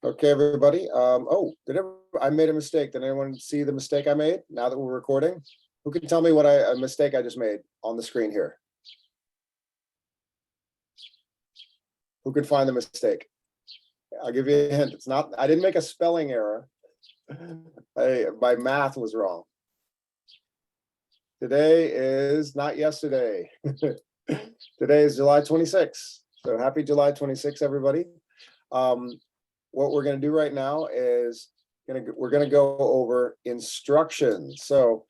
Okay, everybody. I made a mistake. Did anyone see the mistake I made now that we're recording? Who can tell me what a mistake I just made on the screen here? Who could find the mistake? I'll give you a hint. It's not, I didn't make a spelling error. My math was wrong. Today is not yesterday. Today is July 26th. So happy July 26th, everybody. What we're going to do right now is we're going to go over instructions. So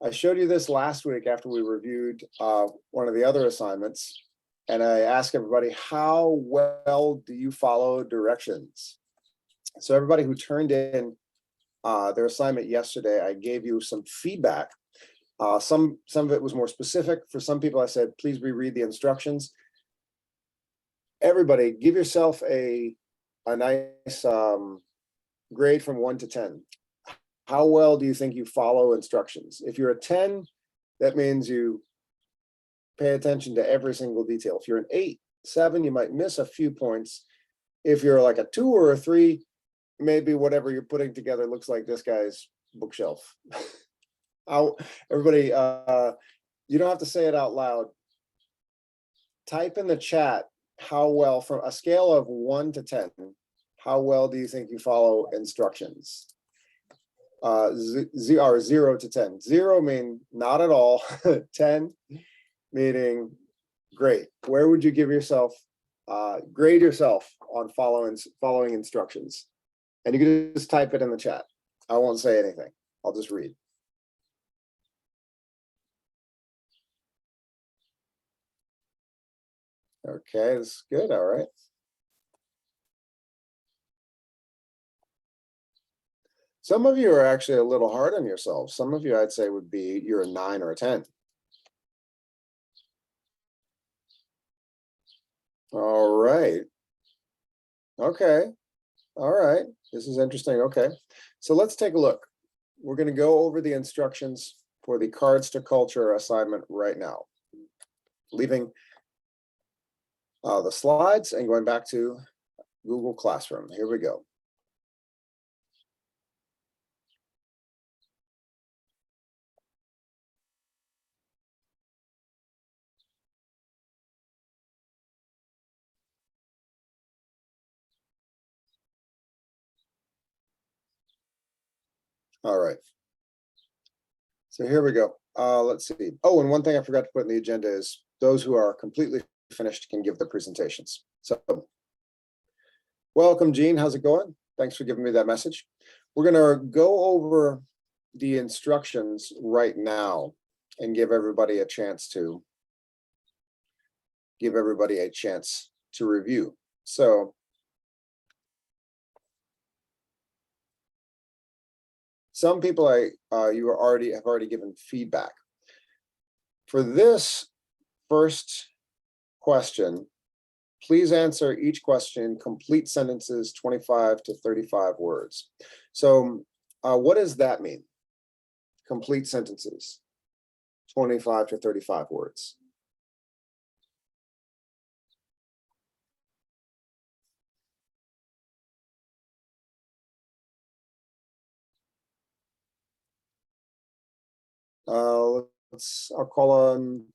I showed you this last week after we reviewed one of the other assignments, and I asked everybody, how well do you follow directions? So everybody who turned in their assignment yesterday, I gave you some feedback. Some of it was more specific. For some people, I said, please reread the instructions. Everybody, give yourself a nice grade from 1 to 10. How well do you think you follow instructions? If you're a 10, that means you pay attention to every single detail. If you're an 8, 7, you might miss a few points. If you're like a 2 or a 3, maybe whatever you're putting together looks like this guy's bookshelf. Everybody, you don't have to say it out loud. Type in the chat how well, from a scale of 1 to 10, how well do you think you follow instructions? 0 to 10. 0 mean not at all. 10 meaning great. Where would you give yourself, grade yourself on following instructions? And you can just type it in the chat. I won't say anything. I'll just read. Okay, that's good. All right. Some of you are actually a little hard on yourselves. Some of you, I'd say, would be you're a 9 or a 10. All right. Okay. All right. This is interesting. Okay. So let's take a look. We're going to go over the instructions for the Cards to Culture assignment right now. Leaving the slides and going back to Google Classroom. Here we go. All right. So here we go. Let's see. Oh, and one thing I forgot to put in the agenda is those who are completely finished can give the presentations. So welcome, Jean. How's it going? Thanks for giving me that message. We're going to go over the instructions right now and give everybody a chance to review. So some people have already given feedback. For this first question, please answer each question in complete sentences, 25 to 35 words. So what does that mean? Complete sentences, 25 to 35 words. I'll call on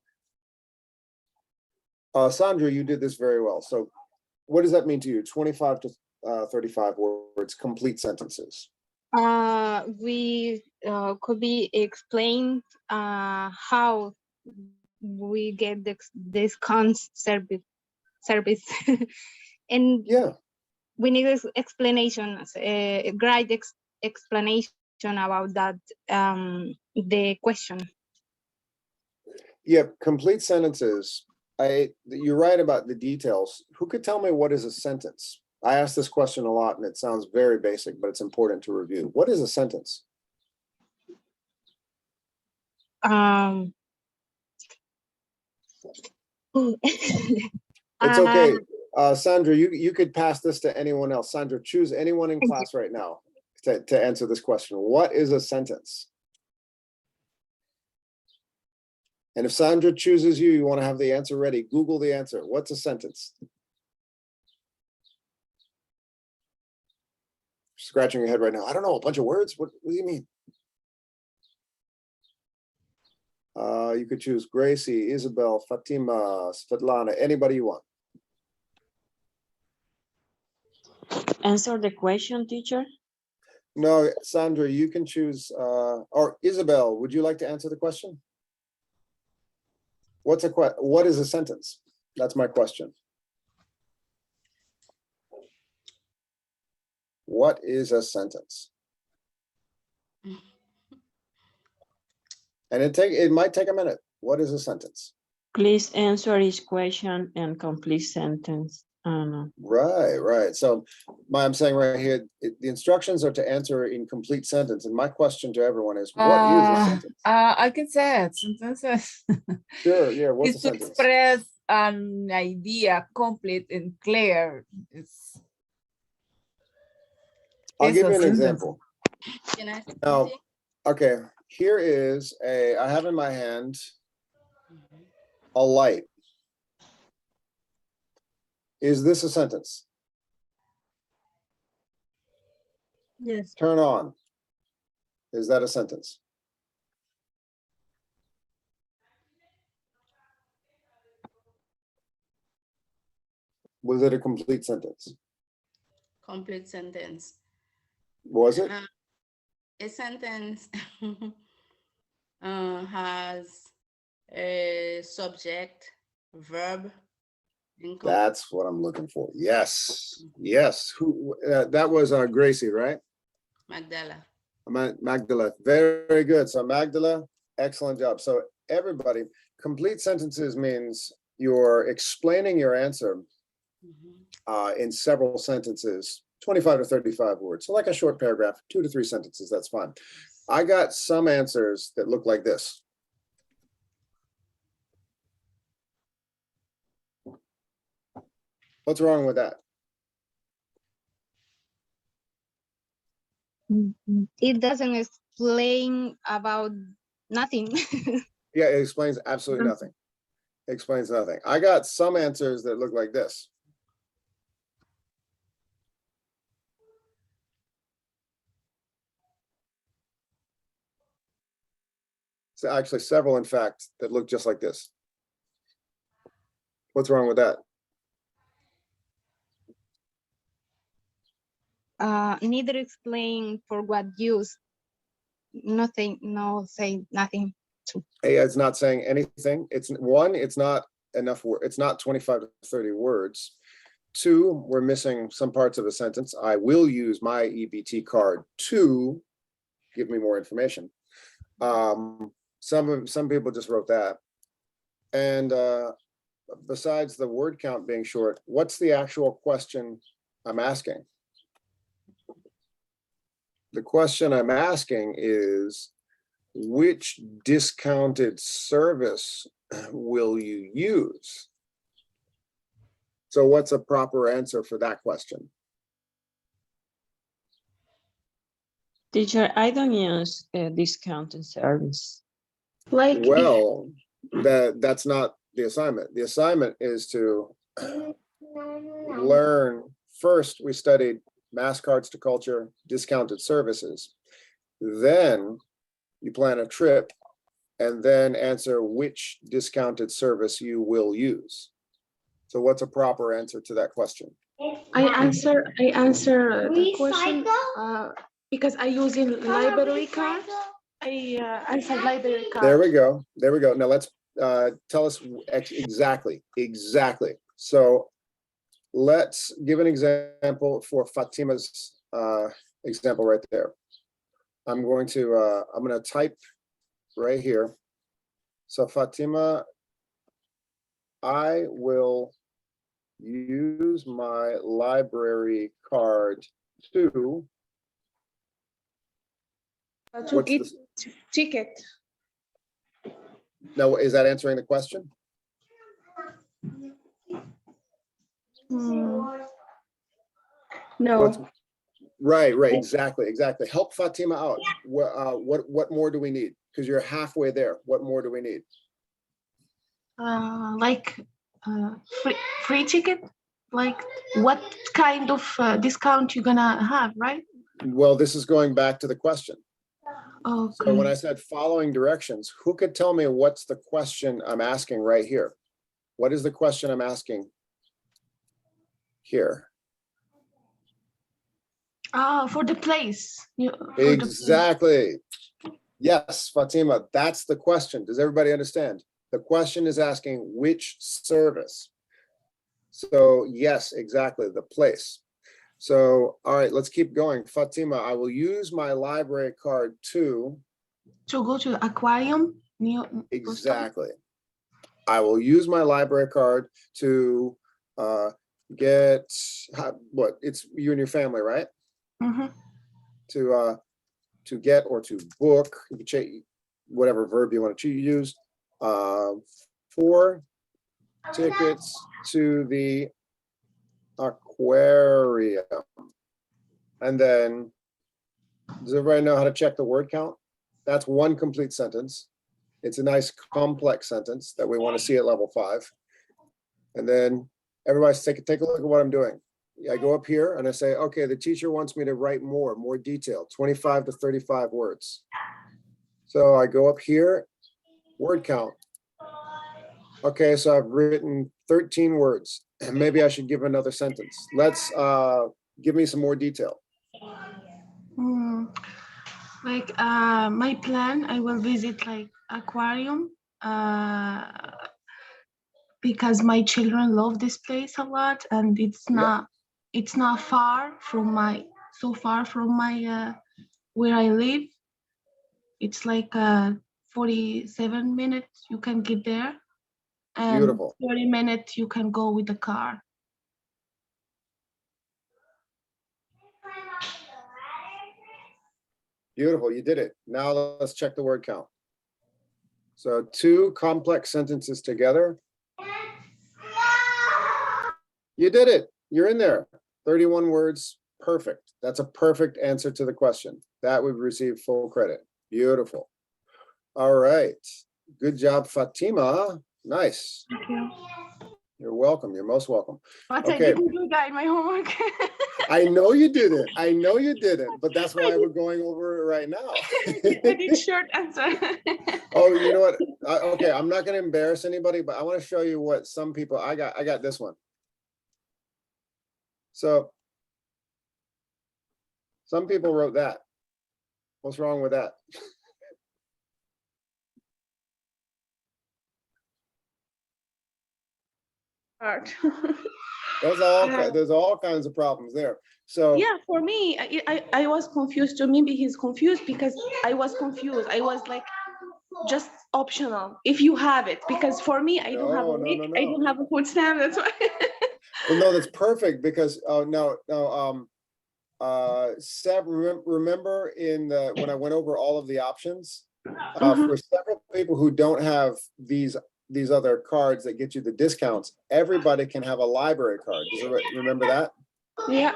Sandra. You did this very well. So what does that mean to you? 25 to 35 words, complete sentences. We could be explained how we get this service and yeah, we need explanations, a great explanation about that, the question. Yeah, complete sentences. You're right about the details. Who could tell me what is a sentence? I ask this question a lot and it sounds very basic, but it's important to review. What is a sentence? It's okay. Sandra, you could pass this to anyone else. Sandra, choose anyone in class right now to answer this question. What is a sentence? And if Sandra chooses you want to have the answer ready, Google the answer. What's a sentence? scratching your head right now. I don't know, a bunch of words? What do you mean? You could choose Gracie, Isabel, Fatima, Svetlana, anybody you want. Answer the question, teacher. No, Sandra, you can choose, or Isabel, would you like to answer the question? What is a sentence? That's my question. What is a sentence? And it might take a minute. What is a sentence? Please answer each question and complete sentence. I don't know. Right. So I'm saying right here, the instructions are to answer in complete sentence. And my question to everyone is, what is a sentence? I can say it. Sentences. Sure, yeah, what's a It's to sentence? express an idea complete and clear. I'll It's give a you an sentence. example. Can I say Now, something? okay, here is I have in my hand a light. Is this a sentence? Yes. Turn on. Is that a sentence? Was it a complete sentence? Complete sentence. Was it? A sentence has a subject, verb, and That's what I'm looking for. Yes. Who? That was Gracie, right? Magdala. Magdala. Very good. So Magdala, excellent job. So everybody, complete sentences means you're explaining your answer in several sentences, 25 to 35 words. So like a short paragraph, 2 to 3 sentences, that's fine. I got some answers that look like this. What's wrong with that? It doesn't explain about nothing. Yeah, it explains absolutely nothing. It explains nothing. I got some answers that look like this. So actually several, in fact, that look just like this. What's wrong with that? Neither explain for what use. Nothing, no, say nothing. Hey, it's not saying anything. It's not enough word. It's not 25 to 30 words. 2, we're missing some parts of a sentence. I will use my EBT card to give me more information. Some people just wrote that. And besides the word count being short, what's the actual question I'm asking? The question I'm asking is, which discounted service will you use? So what's a proper answer for that question? Teacher, I don't use discounted service. Like, Well, that's not the assignment. The assignment is to learn. First, we studied mass cards to culture, discounted services. Then you plan a trip and then answer which discounted service you will use. So what's a proper answer to that question? I answer the question because I use in library card. I answer library card. There we go. There we go. Now let's tell us exactly. So let's give an example for Fatima's example right there. I'm going to type right here. So Fatima, I will use my library card to get ticket. Now, is that answering the question? No. Right, exactly. Help Fatima out. What more do we need? Because you're halfway there. What more do we need? Like free ticket. Like what kind of discount you're gonna have, right? Well, this is going back to the question. So when Okay. I said following directions, who could tell me what's the question I'm asking right here? What is the question I'm asking here? For the place. Exactly. Yes, Fatima, that's the question. Does everybody understand? The question is asking which service. So yes, exactly, the place. So, all right, let's keep going. Fatima, I will use my library card to, To go to the aquarium. exactly. I will use my library card to get, what, it's you and your family, right? Mm-hmm. To get or to book, you can change whatever verb you want to use, 4 tickets to the aquarium. And then, does everybody know how to check the word count? That's one complete sentence. It's a nice complex sentence that we want to see at level 5. And then everybody take a look at what I'm doing. I go up here and I say, okay, the teacher wants me to write more detail, 25 to 35 words. So I go up here, word count. Okay, so I've written 13 words, and maybe I should give another sentence. Let's give me some more detail. Like my plan, I will visit like aquarium because my children love this place a lot, and it's not far from my where I live. It's like 47 minutes you can get there, and Beautiful. 30 minutes you can go with the car. Beautiful, you did it. Now let's check the word count. So 2 complex sentences together. You did it. You're in there. 31 words. Perfect. That's a perfect answer to the question. That would receive full credit. Beautiful. All right. Good job, Fatima. Nice. Thank you. You're welcome. You're most welcome. But I Okay. didn't do that in my homework. I know you didn't. I know you didn't, but that's why we're going over it right now. I did short answer. Oh, you know what? Okay, I'm not going to embarrass anybody, but I want to show you what some people, I got this one. So some people wrote that. What's wrong with that? Hard. There's all kinds of problems there. So Yeah, for me, I was confused. To maybe he's confused because I was confused. I was like, just optional if you have it, because for me, I don't have a week. I don't have a food stamp. That's why. well, no, that's perfect because Seb, remember when I went over all of the options for several people who don't have these other cards that get you the discounts, everybody can have a library card. Does everybody remember that? Yeah.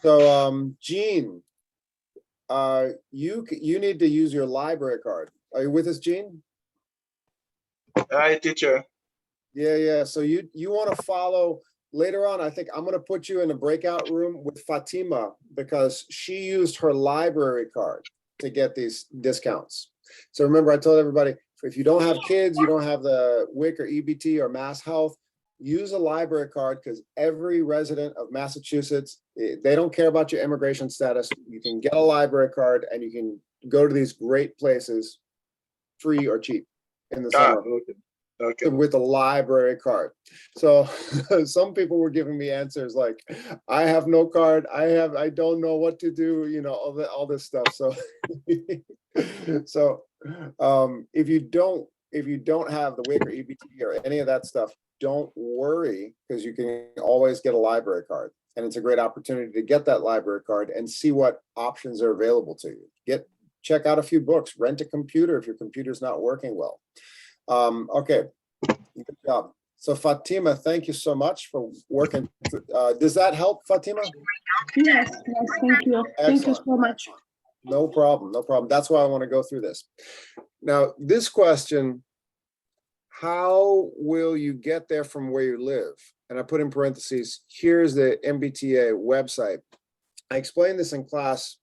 So Jean, you need to use your library card. Are you with us, Jean? Hi, teacher. Yeah. So you want to follow later on. I think I'm going to put you in a breakout room with Fatima because she used her library card to get these discounts. So remember, I told everybody, if you don't have kids, you don't have the WIC or EBT or Mass Health, use a library card because every resident of Massachusetts, they don't care about your immigration status. You can get a library card and you can go to these great places free or cheap in the summer. Okay. With a library card. So some people were giving me answers like, I have no card, I don't know what to do, all this stuff. So so if you don't have the WIC or EBT or any of that stuff, don't worry, because you can always get a library card, and it's a great opportunity to get that library card and see what options are available to you. Check out a few books, rent a computer if your computer's not working well. Okay, good job. So Fatima, thank you so much for working. Does that help, Fatima? Yes, thank you. Excellent. Thank you so much. No problem. That's why I want to go through this. Now, this question, how will you get there from where you live? And I put in parentheses, here's the MBTA website. I explained this in class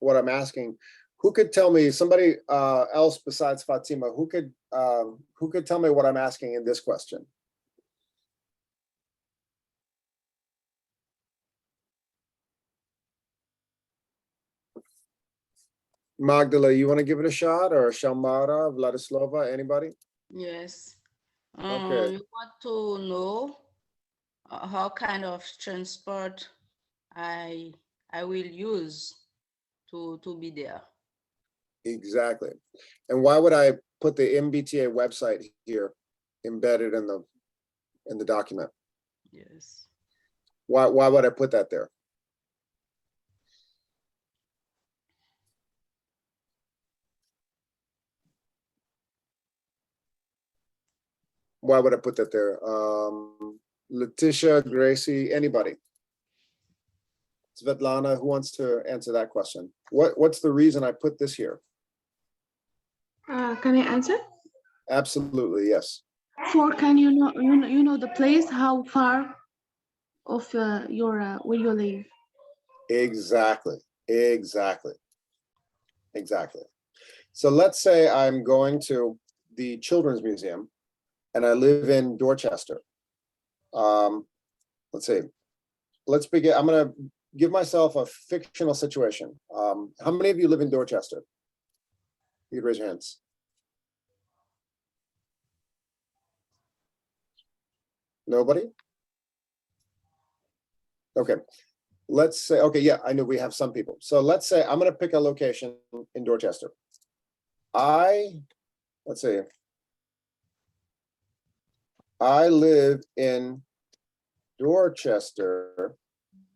what I'm asking, who could tell me, somebody else besides Fatima, who could tell me what I'm asking in this question? Magdala, you want to give it a shot, or Shamara, Vladislava, anybody? Yes. Okay. You want to know how kind of transport I will use to be there. Exactly. And why would I put the MBTA website here embedded in the document? Yes. Why would I put that there? Why would I put that there? Letitia, Gracie, anybody? Svetlana, who wants to answer that question? What's the reason I put this here? Can I answer? Absolutely, yes. Can you know the place, how far of your where you live? Exactly. So let's say I'm going to the Children's Museum and I live in Dorchester. Let's see. Let's begin. I'm going to give myself a fictional situation. How many of you live in Dorchester? You can raise your hands. Nobody? Okay. Let's say, okay, yeah, I know we have some people. So let's say I'm going to pick a location in Dorchester. Let's see. I live in Dorchester,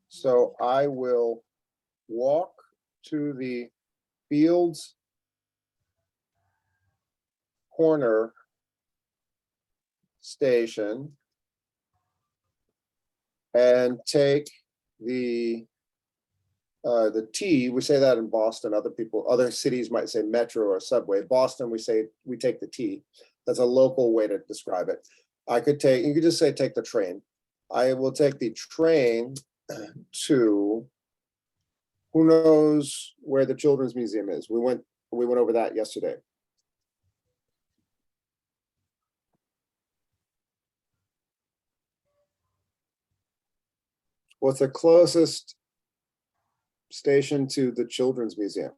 so I will walk to the Fields Corner station and take the T. We say that in Boston. Other cities might say metro or subway. Boston, we take the T. That's a local way to describe it. You could just say take the train. I will take the train to, who knows where the Children's Museum is? We went over that yesterday. What's the closest station to the Children's Museum?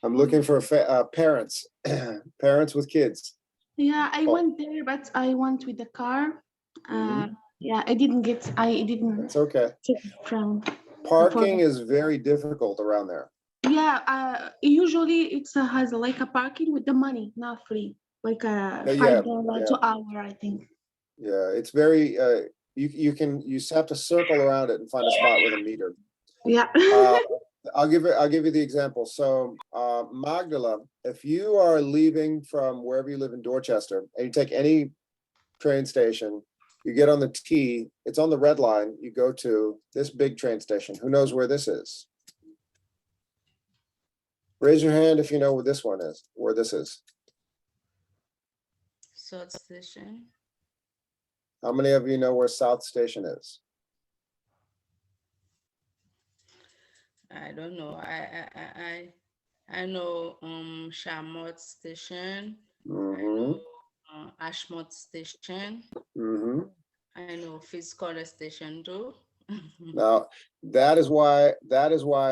I'm looking for parents, parents with kids. Yeah, I Oh. went there, but I went with the car. Mhm. Yeah, I didn't It's okay. take from. Parking is very difficult around there. Yeah, usually it's has like a parking with the money, not free, like a Yeah, $5 yeah. to hour, I think. Yeah, it's very, you just have to circle around it and find a spot with a meter. Yeah. I'll give you the example. So Magdala, if you are leaving from wherever you live in Dorchester and you take any train station, you get on the T, it's on the red line, you go to this big train station. Who knows where this is? Raise your hand if you know where this one is, where this is. South Station. How many of you know where South Station is? I don't know. I know Charmot Station. I know Ashmont Station. I know Fitz Corner Station too. Now, that is why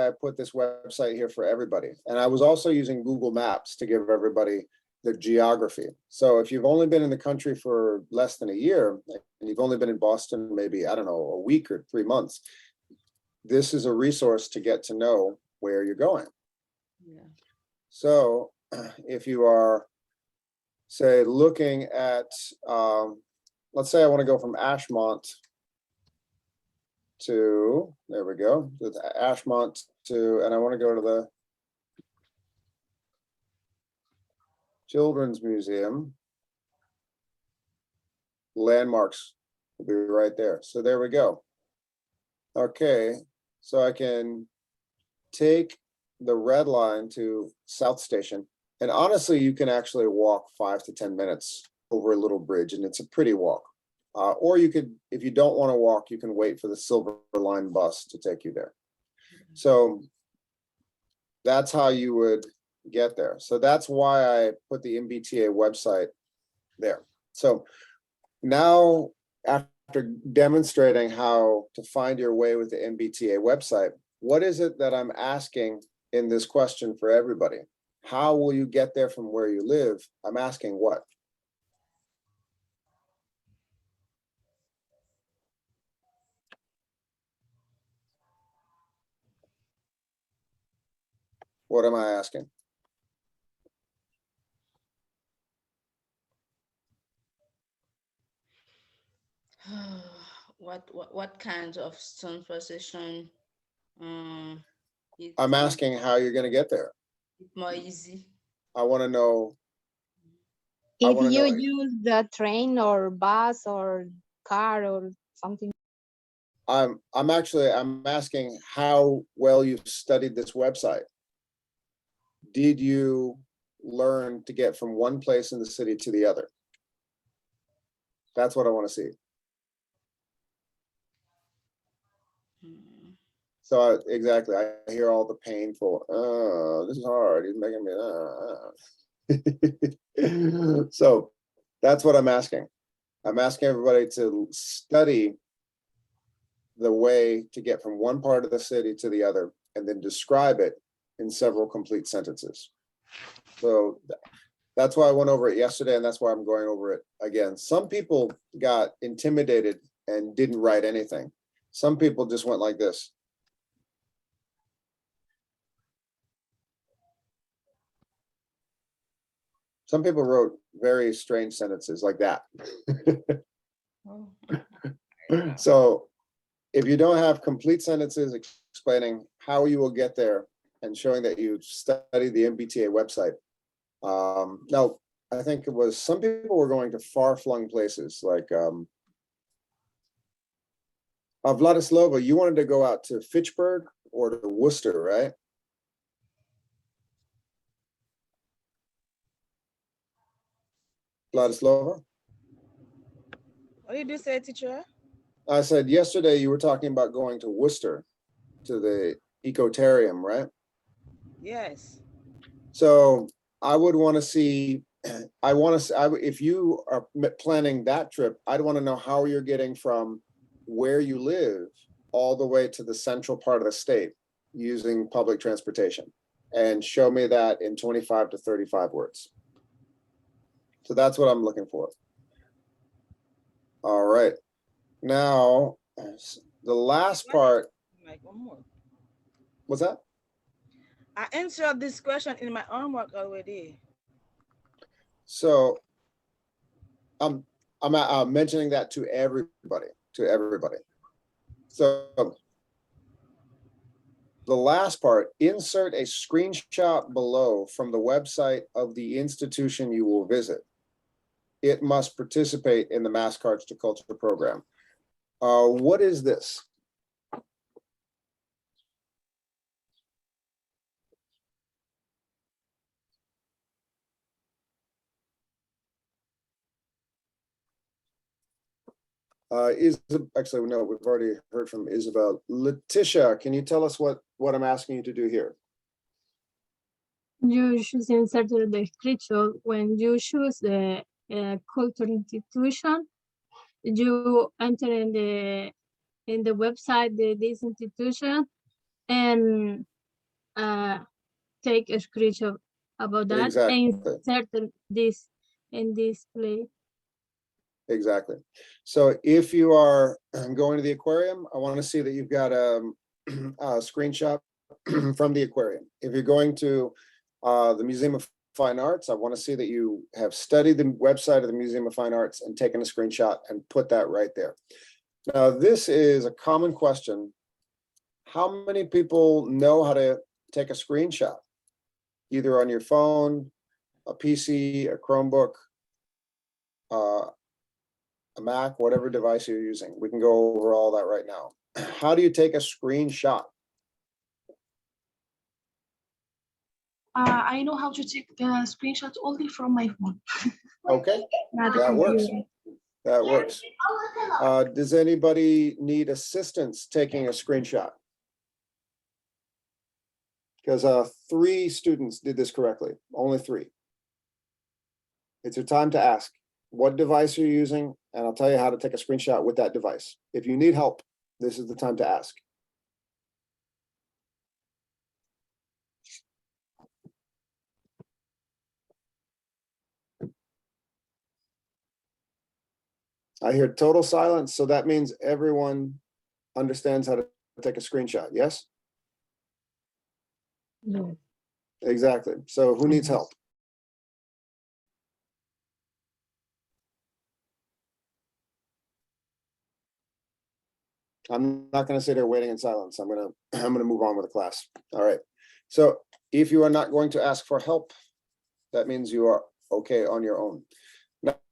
I put this website here for everybody. And I was also using Google Maps to give everybody the geography. So if you've only been in the country for less than a year, and you've only been in Boston, maybe, I don't know, a week or 3 months, this is a resource to get to know where you're going. Yeah. So if you are, say, looking at, let's say I want to go from Ashmont to, there we go, to Ashmont to, and I want to go to the Children's Museum. Landmarks will be right there. So there we go. Okay, so I can take the red line to South Station. And honestly, you can actually walk 5 to 10 minutes over a little bridge, and it's a pretty walk. Or you could, if you don't want to walk, you can wait for the Silver Line bus to take you there. So that's how you would get there. So that's why I put the MBTA website there. So now, after demonstrating how to find your way with the MBTA website, what is it that I'm asking in this question for everybody? How will you get there from where you live? I'm asking what? What am I asking? What kinds of transportation? I'm asking how you're going to get there. It's more easy. I want to know. If wanna you know- use the train or bus or car or something. I'm asking how well you've studied this website. Did you learn to get from one place in the city to the other? That's what I want to see. Hmm. So exactly, I hear all the painful, oh, this is hard, he's making me, So that's what I'm asking. I'm asking everybody to study the way to get from one part of the city to the other and then describe it in several complete sentences. So that's why I went over it yesterday, and that's why I'm going over it again. Some people got intimidated and didn't write anything. Some people just went like this. Some people wrote very strange sentences like that. Oh. So if you don't have complete sentences explaining how you will get there and showing that you've studied the MBTA website. Now, I think it was some people were going to far-flung places like Vladislava, you wanted to go out to Fitchburg or to Worcester, right? Vladislava? What did you say, teacher? I said yesterday you were talking about going to Worcester to the Ecotarium, right? Yes. So I would want to see, if you are planning that trip, I'd want to know how you're getting from where you live all the way to the central part of the state using public transportation, and show me that in 25 to 35 words. So that's what I'm looking for. All right. Now, the last part, Like one more. what's that? I answered this question in my homework already. So I'm mentioning that to everybody, So the last part, insert a screenshot below from the website of the institution you will visit. It must participate in the Mass Cards to Culture program. What is this? Actually, no, we've already heard from Isabel. Letitia, can you tell us what I'm asking you to do here? You should insert the description when you choose the cultural institution. You enter in the website this institution and take a screenshot about that Exactly. and insert this in display. Exactly. So if you are going to the aquarium, I want to see that you've got a screenshot from the aquarium. If you're going to the Museum of Fine Arts, I want to see that you have studied the website of the Museum of Fine Arts and taken a screenshot and put that right there. Now, this is a common question. How many people know how to take a screenshot, either on your phone, a PC, a Chromebook, a Mac, whatever device you're using? We can go over all that right now. How do you take a screenshot? I know how to take the screenshot only from my phone. Okay, Not a that works. computer. That works. Does anybody need assistance taking a screenshot? Because 3 students did this correctly, only 3. It's your time to ask what device you're using, and I'll tell you how to take a screenshot with that device. If you need help, this is the time to ask. I hear total silence, so that means everyone understands how to take a screenshot, yes? No. Exactly. So who needs help? I'm not going to sit here waiting in silence. I'm going to move on with the class. All right. So if you are not going to ask for help, that means you are okay on your own.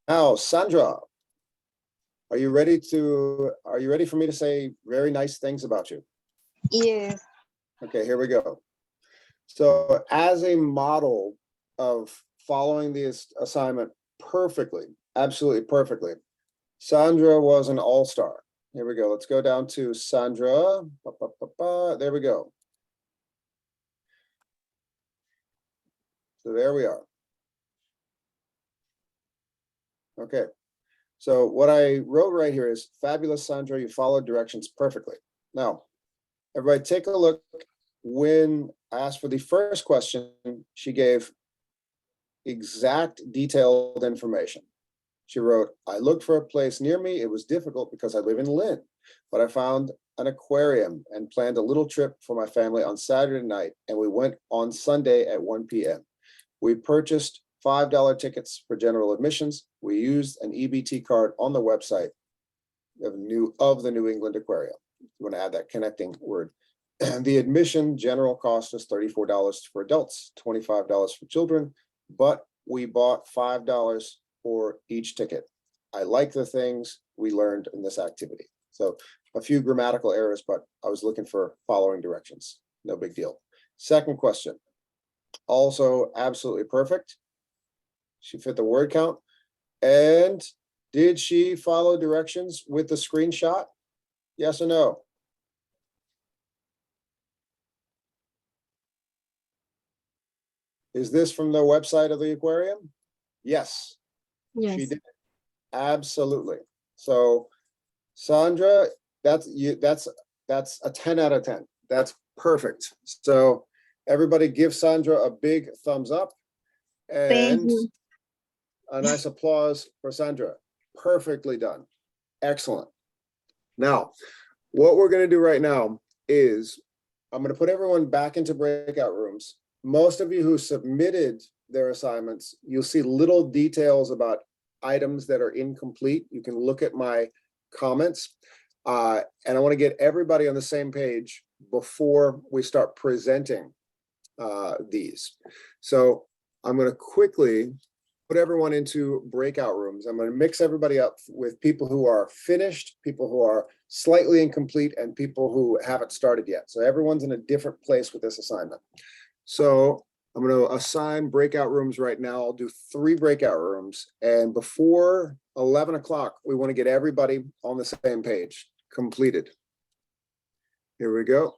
Now, Sandra, are you ready for me to say very nice things about you? Yes. Okay, here we go. So as a model of following this assignment perfectly, absolutely perfectly, Sandra was an all-star. Here we go. Let's go down to Sandra. There we go. So there we are. Okay. So what I wrote right here is fabulous, Sandra. You followed directions perfectly. Now, everybody take a look. When I asked for the first question, she gave exact detailed information. She wrote, I looked for a place near me. It was difficult because I live in Lynn, but I found an aquarium and planned a little trip for my family on Saturday night, and we went on Sunday at 1 p.m. We purchased $5 tickets for general admissions. We used an EBT card on the website of the New England Aquarium. You want to add that connecting word. The admission general cost us $34 for adults, $25 for children, but we bought $5 for each ticket. I like the things we learned in this activity. So a few grammatical errors, but I was looking for following directions. No big deal. Second question, also absolutely perfect. She fit the word count. And did she follow directions with the screenshot? Yes or no? Is this from the website of the aquarium? Yes, she Yes. did. Absolutely. So Sandra, that's a 10 out of 10. That's perfect. So everybody give Sandra a big thumbs up Thank and you. a nice applause for Sandra. Perfectly done. Excellent. Now, what we're going to do right now is I'm going to put everyone back into breakout rooms. Most of you who submitted their assignments, you'll see little details about items that are incomplete. You can look at my comments. And I want to get everybody on the same page before we start presenting these. So I'm going to quickly put everyone into breakout rooms. I'm going to mix everybody up with people who are finished, people who are slightly incomplete, and people who haven't started yet. So everyone's in a different place with this assignment. So I'm going to assign breakout rooms right now. I'll do 3 breakout rooms. And before 11 o'clock, we want to get everybody on the same page, completed. Here we go.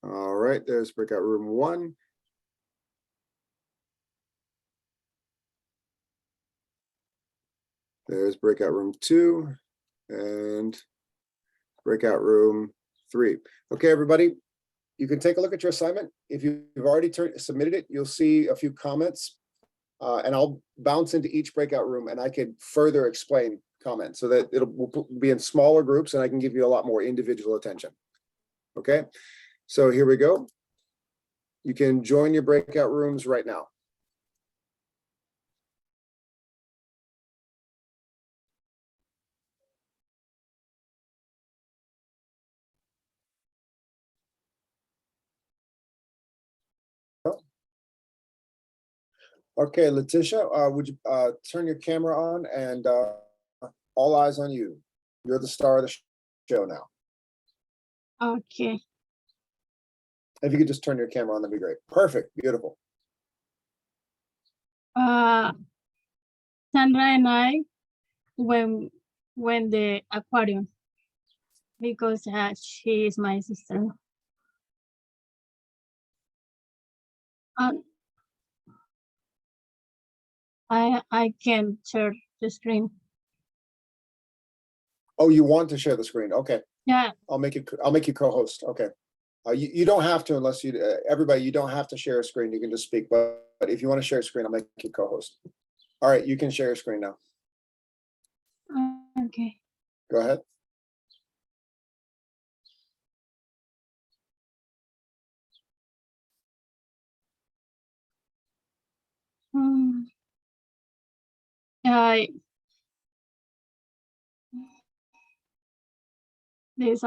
All right, there's breakout room 1. There's breakout room 2 and breakout room 3. Okay, everybody, you can take a look at your assignment. If you've already submitted it, you'll see a few comments and I'll bounce into each breakout room and I can further explain comments so that will be in smaller groups and I can give you a lot more individual attention. Okay, so here we go. You can join your breakout rooms right now. Okay, Letitia, would you turn your camera on and all eyes on you. You're the star of the show now. Okay. If you could just turn your camera on, that'd be great. Perfect, beautiful. Sandra and I went the aquarium because she is my sister. I can share the screen. Oh, you want to share the screen? Okay, Yeah. I'll make you co-host. Okay. You don't have to unless you, everybody, you don't have to share a screen. You can just speak, but if you want to share a screen, I'll make you co-host. All right, you can share your screen now. Okay. Go ahead. I this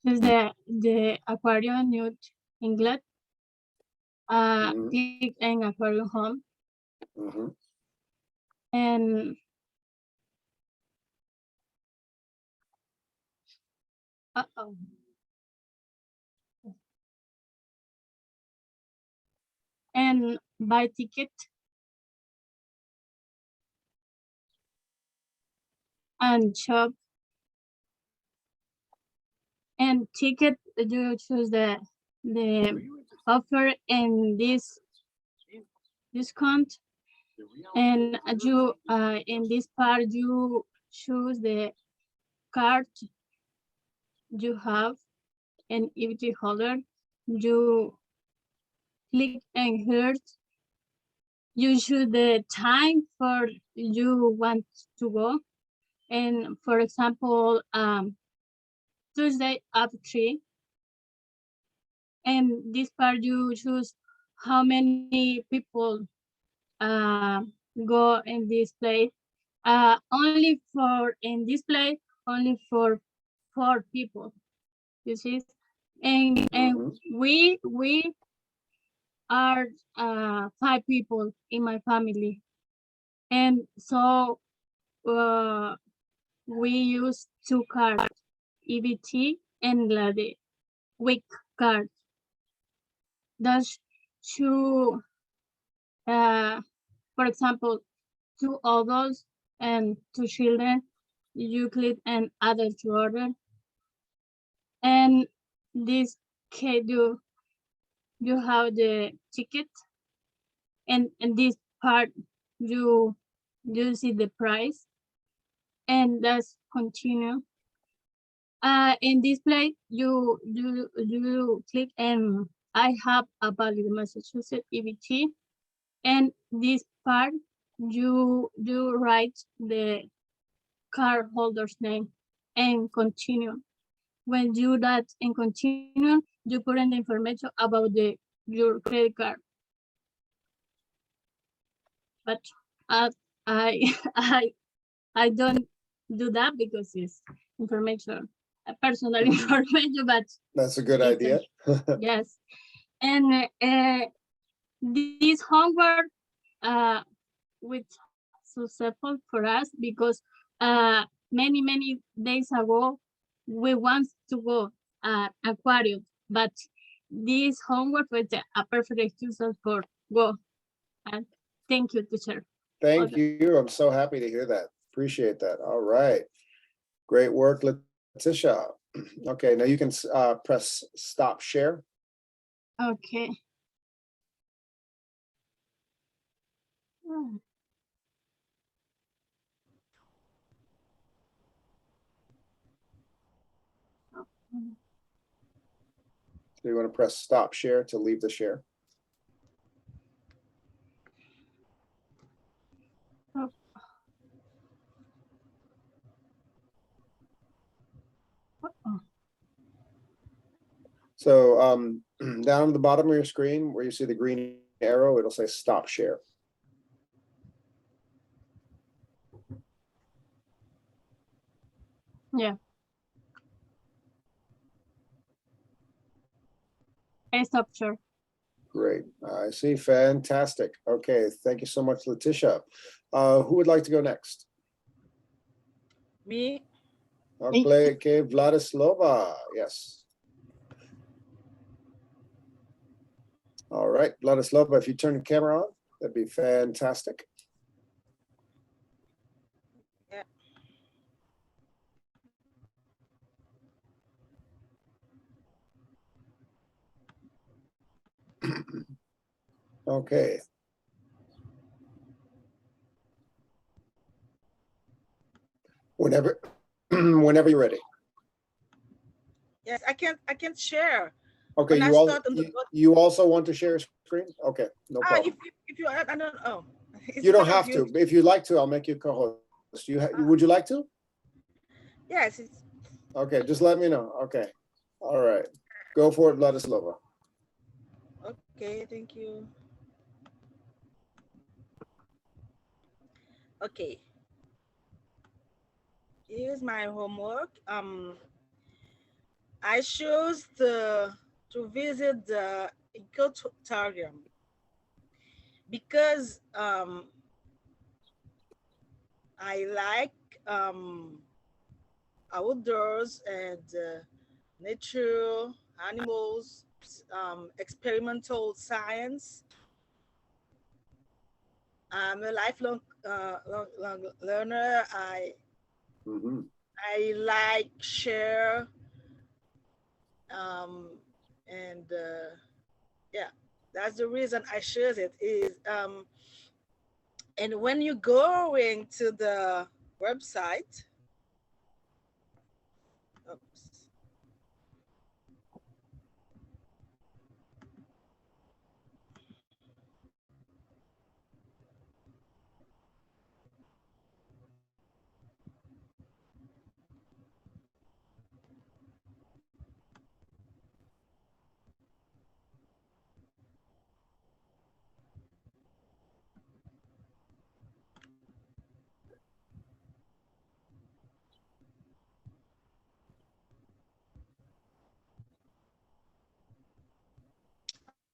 is the aquarium new England. Big and aquarium home. And and buy ticket and shop and ticket. You choose the offer and this discount, and you in this part you choose the card you have an EBT holder. You click and here you choose the time for you want to go, and for example Tuesday up 3, and this part you choose how many people go in this place. Only for in this place only for 4 people, you see, and we are 5 people in my family, and so we use 2 cards, EBT and the week card. That's two, for example, 2 adults and 2 children. You click and add to order, and this case you have the ticket, and in this part you see the price, and that's continue. In this place you click and I have a valid Massachusetts EBT, and this part you write the card holder's name and continue. When you do that and continue, you put in the information about your credit card. But I I don't do that because it's information, personal information. But that's a good idea. Yes, and this homework with successful for us because many days ago we want to go aquarium, but this homework was a perfect excuse for go. And thank you, teacher. Thank you. I'm so happy to hear that. Appreciate that. All right. Great work, Letitia. Okay, now you can press stop share. Okay. So you want to press stop share to leave the share. So down at the bottom of your screen where you see the green arrow, it'll say stop share. Yeah. I stop share. Great. I see. Fantastic. Okay. Thank you so much, Letitia. Who would like to go next? Me? Okay, Vladislava. Yes. All right, Vladislava, if you turn the camera on, that'd be fantastic. Yeah. Okay. Whenever, whenever you're ready. Yes, I can't share. Okay, When I you all, start on the you also want to share a screen? Okay, no problem. if you I don't know. It's You don't part of have to. If you'd like to, I'll make you co-host. Would you like to? Yes, it's Okay, just let me know. Okay. All right. Go for it, Vladislava. okay, thank you. Okay. Here's my homework. I chose to visit the ecotarium because I like outdoors and nature, animals, experimental science. I'm a lifelong long learner. Mhm. I like share and yeah, that's the reason I chose it is and when you're going to the website, oops,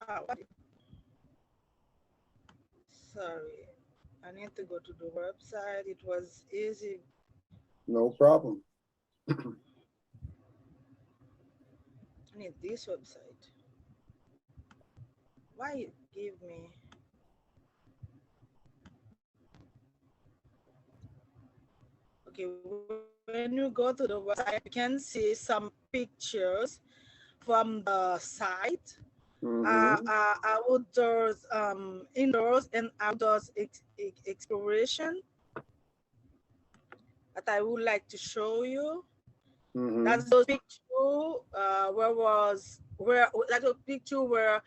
what sorry, I need to go to the website. It was easy. No problem. I need this website. Why you give me? Okay, when you go to the website, you can see some pictures from the site. Mhm. Outdoors, indoors and outdoors exploration that I would like to show you. Mhm. That's those picture where that was picture where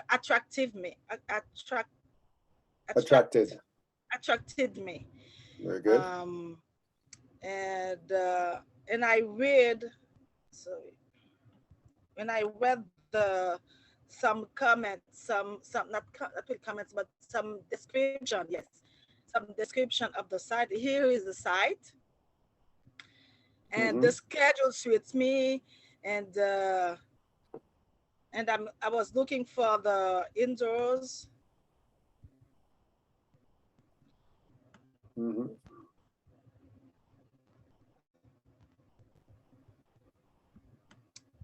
attractive me Attracted. attracted me. Very good. And I read, sorry, when I read the some comments, some not really comments, but some description, yes, some description of the site. Here is the site, and the Mhm. schedule suits me, and I was looking for the indoors. Mhm.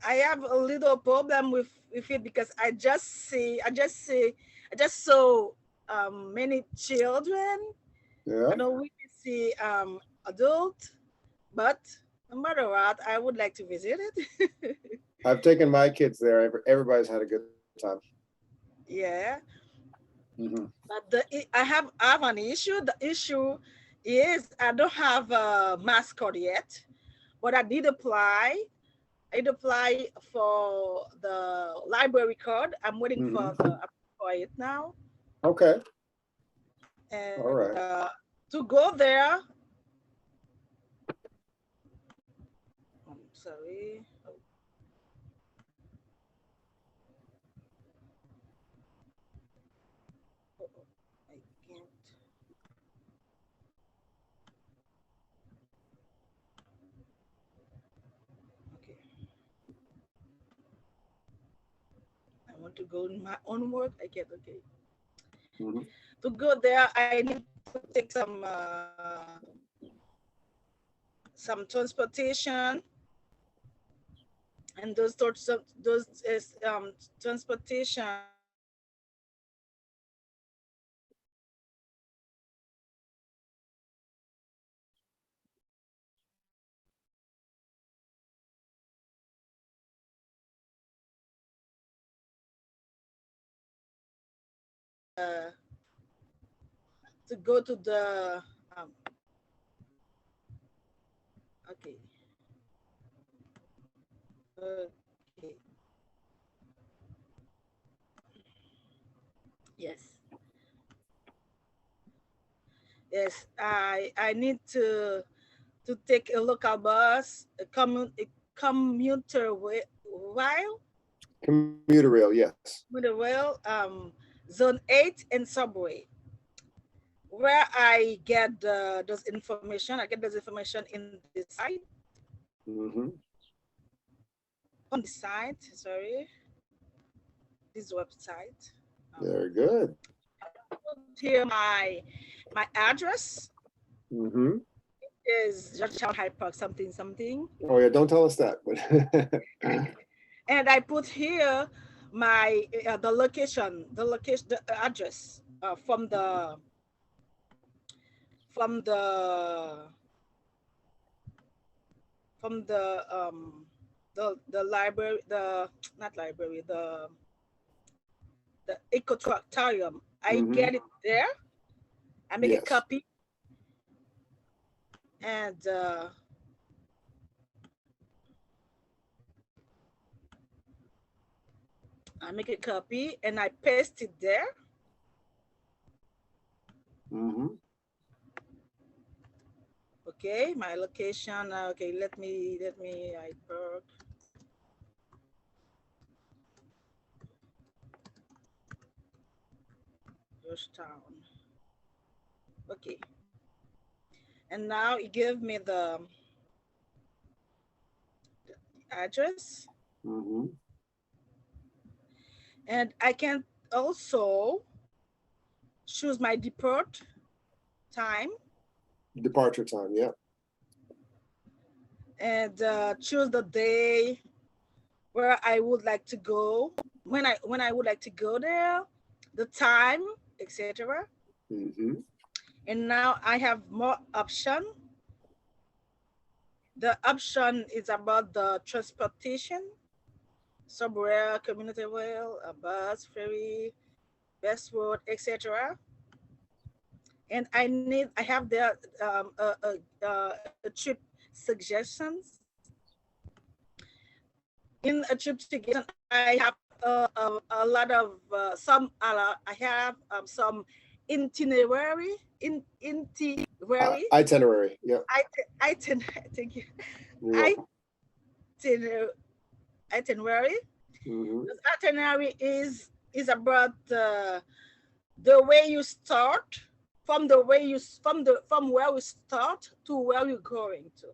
I have a little problem with it because I just saw many children. Yeah. I don't really see adult, but no matter what, I would like to visit it. I've taken my kids there. Everybody's had a good time. Yeah, Mhm. but I have an issue. The issue is I don't have a mascot yet, but I did apply. I did apply for the library card. I'm waiting Mhm. for it now. Okay. All And right. to go there, I'm sorry. Oh, I can't. Okay. I want to go in my own work. I get okay. Mhm. To go there, I need to take some transportation, and those transportation to go to the okay. Okay. Yes. Yes. I need to take a local bus, a commuter rail, Commuter rail, yes. commuter rail, zone 8 and subway. Where I get those information, I get those information in the site. Mhm. On the site, sorry, this website. Very good. Here my address Mhm. is Georgetown Hyde Park something something, Oh yeah, don't tell us that, but and I put here my the location, the address from the from the library, the not library, the ecotorium. I Mhm. get it there. I make a Yes. copy, and I make a copy and I paste it there. Mhm. Okay, my location. Okay, let me I put Georgetown. Okay, and now it gave me the address, Mhm. and I can also choose my depart time Departure time, yeah. and choose the day where I would like to go, when I would like to go there, the time, etc. Mhm. And now I have more option. The option is about the transportation, subway, community rail, a bus, ferry, bus road, etc. And I have there a trip suggestions. In a trip suggestion, I have a lot of I have some itinerary Itinerary, yeah. thank you. You're welcome. Itinerary. Mhm. The itinerary is about the way you start, from the way you from where we start to where you're going to,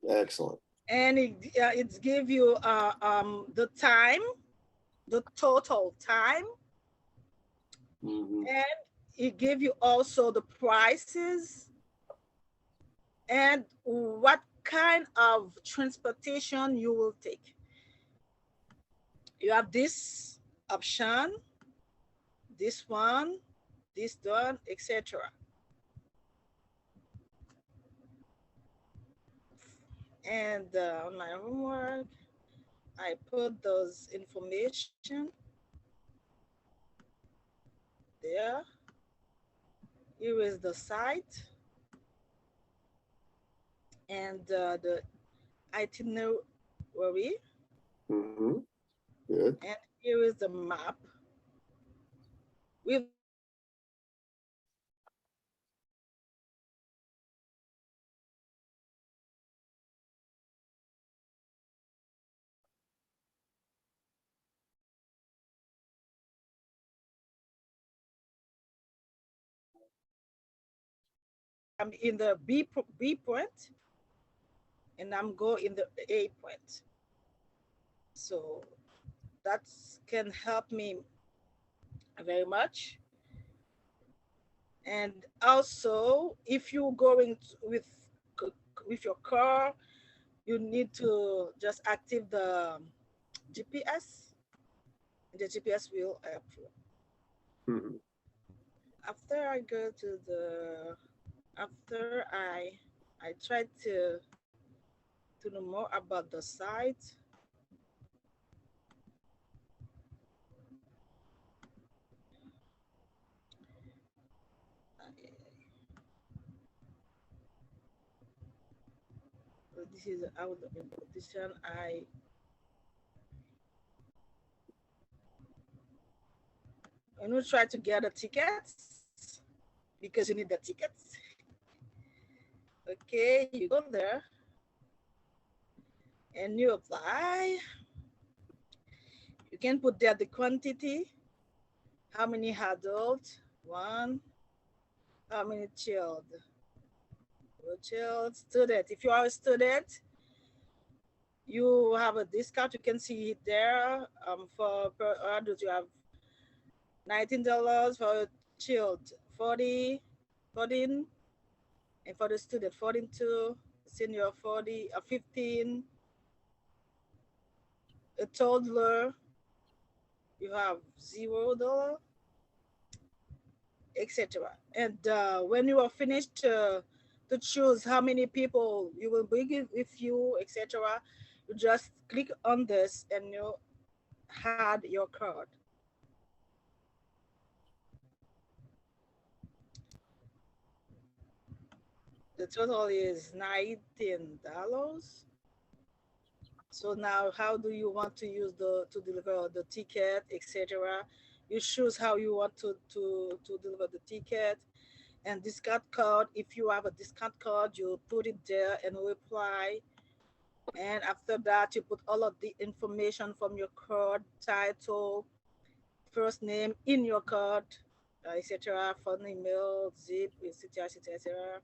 Excellent. and it give you the time, the total time, Mhm. and it give you also the prices and what kind of transportation you will take. You have this option, this one, this one, etc. And on my homework, I put those information there. Here is the site and the itinerary, Mhm. Good. and here is the map with I'm in the B point, and I'm go in the A point. So that can help me very much. And also, if you're going with your car, you need to just active the GPS. The GPS will help you. Mhm. After I go to the, after I try to know more about the site. This is out of competition. I'm gonna try to get the tickets because you need the tickets. Okay, you go there and you apply. You can put there the quantity, how many adults, one, how many children, student. If you are a student, you have a discount. You can see it there. For per adult, you have $19 for a child, 14, and for the student, 42, senior 40, 15, a toddler, you have $0, etc. And when you are finished to choose how many people you will bring with you, etc., you just click on this and you add your card. The total is $19. So now, how do you want to use to deliver the ticket, etc.? You choose how you want to deliver the ticket, and discount code. If you have a discount code, you put it there and reply. And after that, you put all of the information from your card, title, first name in your card, etc. Phone, email, zip, etc., etc.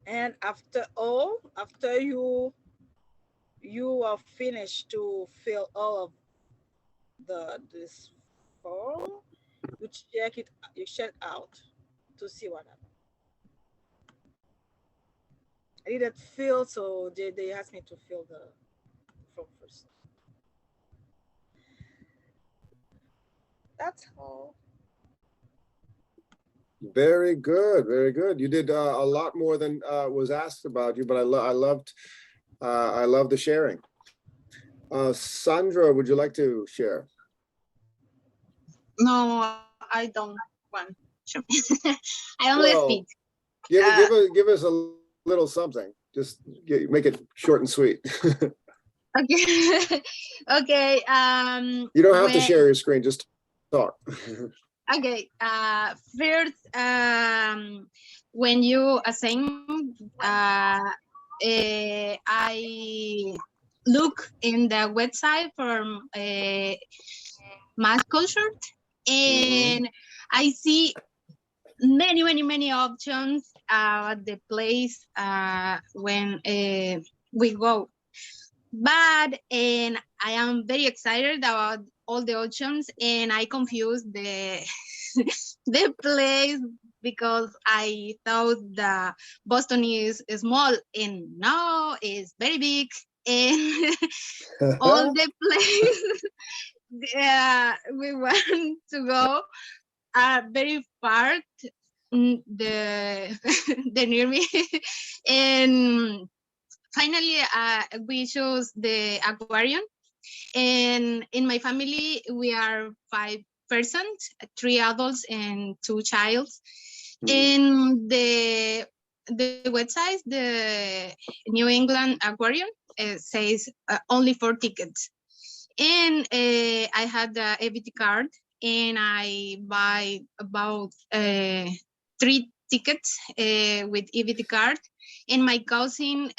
And after you are finished to fill all of this form, you check out to see what happened. I didn't fill, so they asked me to fill the form first. That's all. Very good, very good. You did a lot more than was asked about you, but I loved the sharing. Sandra, would you like to share? No, I don't want to. I only Well, speak. give us a little something. Just make it short and sweet. Okay. Okay. You don't have to share your screen, just talk. Okay. First, when you assign, I look in the website for mass culture, and I see many options at the place when we go. But and I am very excited about all the options, and I confused the the place because I thought the Boston is small, and now it's very big, and all the places we want to go are very far. The the near me, and finally we chose the aquarium. And in my family we are 5 persons, 3 adults and 2 children. In the website, the New England Aquarium says only 4 tickets, and I had the EBT card, and I buy about 3 tickets with EBT card, and my cousin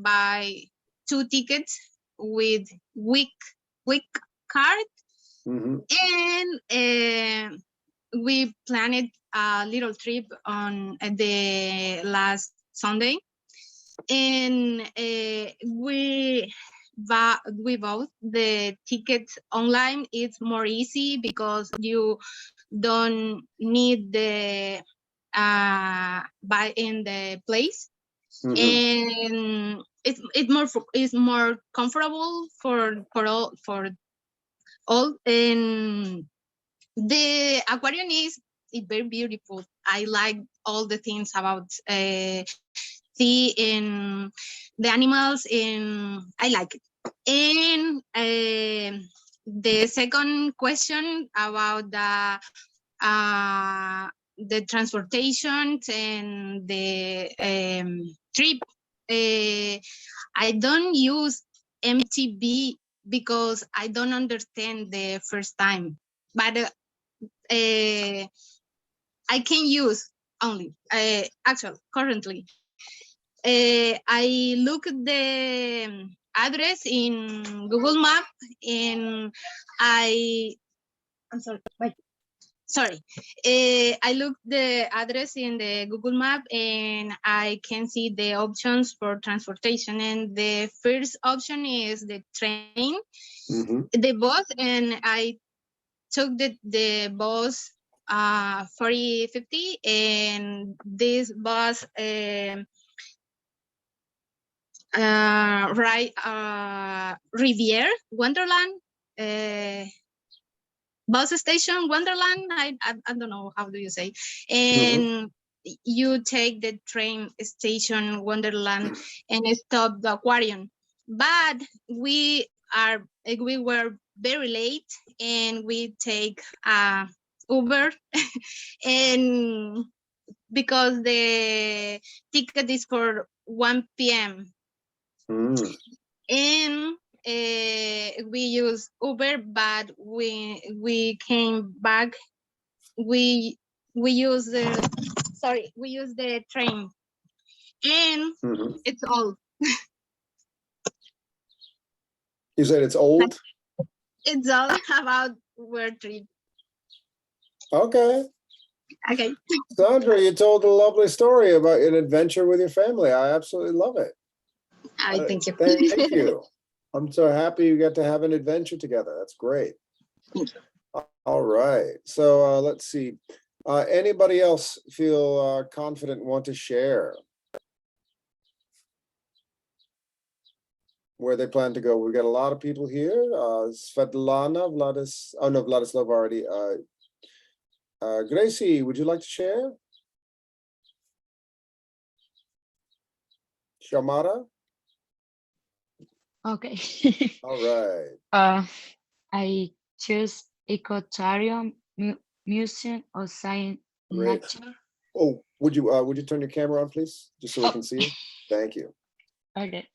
buy 2 tickets with week card. And we planned a little trip on the last Sunday, and we we bought the tickets online. It's more easy because you don't need the buy in the place, and it's more comfortable for all. And the aquarium is very beautiful. I like all the things about sea and the animals, and I like it. And the second question about the transportation and the trip, I don't use MTB because I don't understand the first time, but I can use only actually currently. I look at the address in Google Map, and I'm sorry. Wait. Sorry. I look the address in the Google Map, and I can see the options for transportation. And the first option is the train, the bus, and I took the bus 4050, and this bus right Riviere Wonderland bus station Wonderland. I don't know how do you say, and you take the train station Wonderland and stop the aquarium. But we were very late, and we take Uber and because the ticket is for 1 p.m. And we use Uber, but we came back. We use the train, and it's all. You said it's old? It's all about world trip. Okay. Okay. Sandra, you told a lovely story about an adventure with your family. I absolutely love it. Thank you. Thank you. I'm so happy you get to have an adventure together. That's great. Thank you. All right. So let's see. Anybody else feel confident and want to share where they plan to go? We've got a lot of people here. Svetlana, Vladislav already. Gracie, would you like to share? Shamara? Okay. All right. I choose Ecotarium Museum of Science Great. Nature. Oh, would you turn your camera on, please, just so we can see you? Thank you. Okay.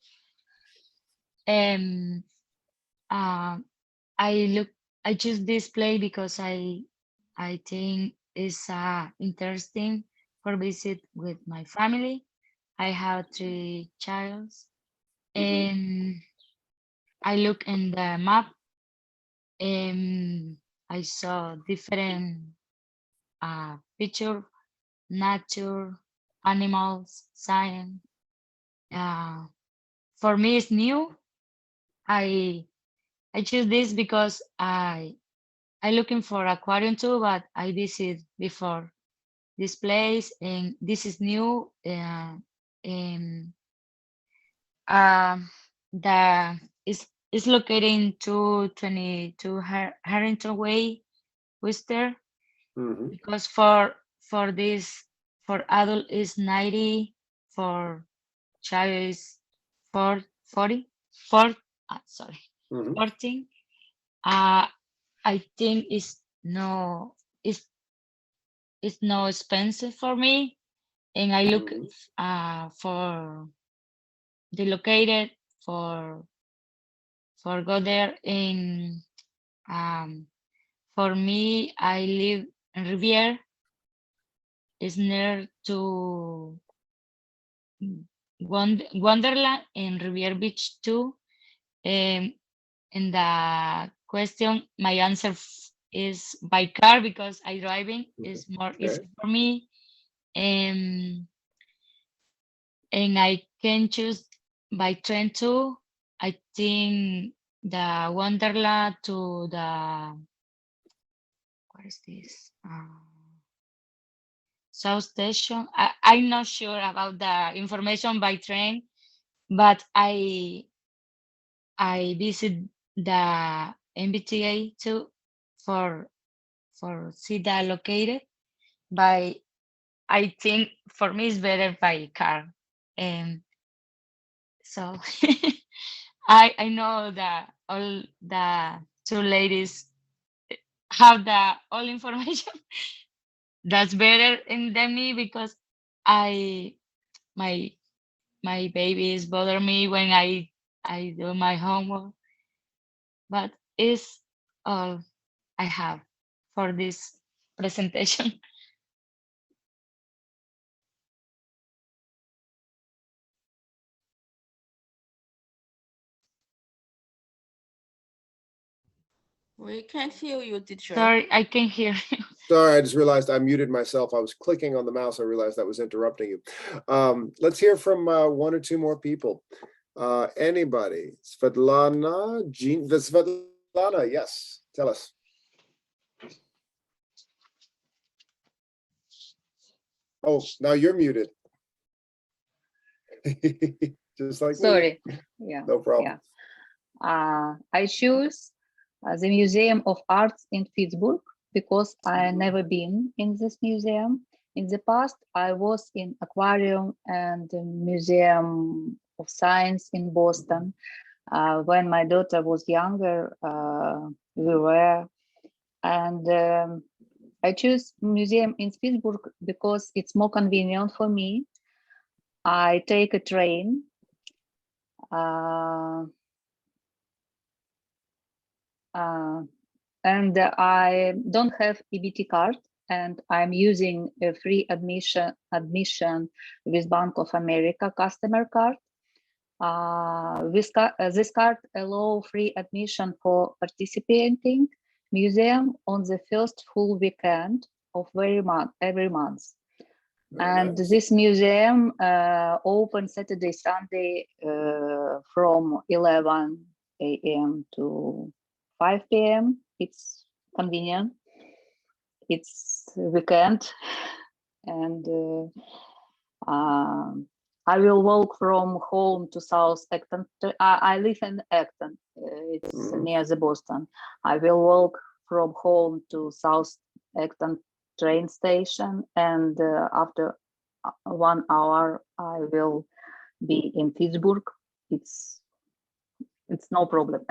I choose this place because I think it's interesting for visit with my family. I have 3 children, and I look in the map, and I saw different picture, nature, animals, science. For me, it's new. I choose this because I looking for aquarium too, but I visit before this place, and this is new. And the is located in 222 Harrington Way, Worcester. Because for this, for adult is 90, for child is 40, 14. I think it's no expensive for me, and I look for the located for go there. And for me, I live in Riviere. It's near to Wonderland and Riviere Beach too. In the question, my answer is by car because I driving is more easy for me. And I can choose by train too, I think the Wonderland to the, what is this? South Station. I'm not sure about the information by train, but I visit the MBTA too for see that located. By I think for me it's better by car, and so I know that all the two ladies have the all information. That's better than me because I my my babies bother me when I do my homework, but it's all I have for this presentation. We can't hear you, teacher. Sorry, I can hear you. Sorry, I just realized I muted myself. I was clicking on the mouse. I realized that was interrupting you. Let's hear from one or two more people. Anybody? Svetlana, Svetlana, yes, tell us. Oh, now you're muted. Just like me. Sorry. Yeah. No problem. Yeah. I choose the Museum of Arts in Pittsburgh because I never been in this museum. In the past, I was in aquarium and the Museum of Science in Boston. When my daughter was younger, we were, and I choose museum in Pittsburgh because it's more convenient for me. I take a train. And I don't have EBT card, and I'm using a free admission with Bank of America customer card. This card allows free admission for participating museum on the first full weekend of every month. Very And nice. this museum open Saturday, Sunday from 11 a.m. to 5 p.m. It's convenient. It's weekend, and I will walk from home to South Acton. I live in Acton. It's near the Boston. I will walk from home to South Acton train station, and after 1 hour, I will be in Pittsburgh. It's no problem.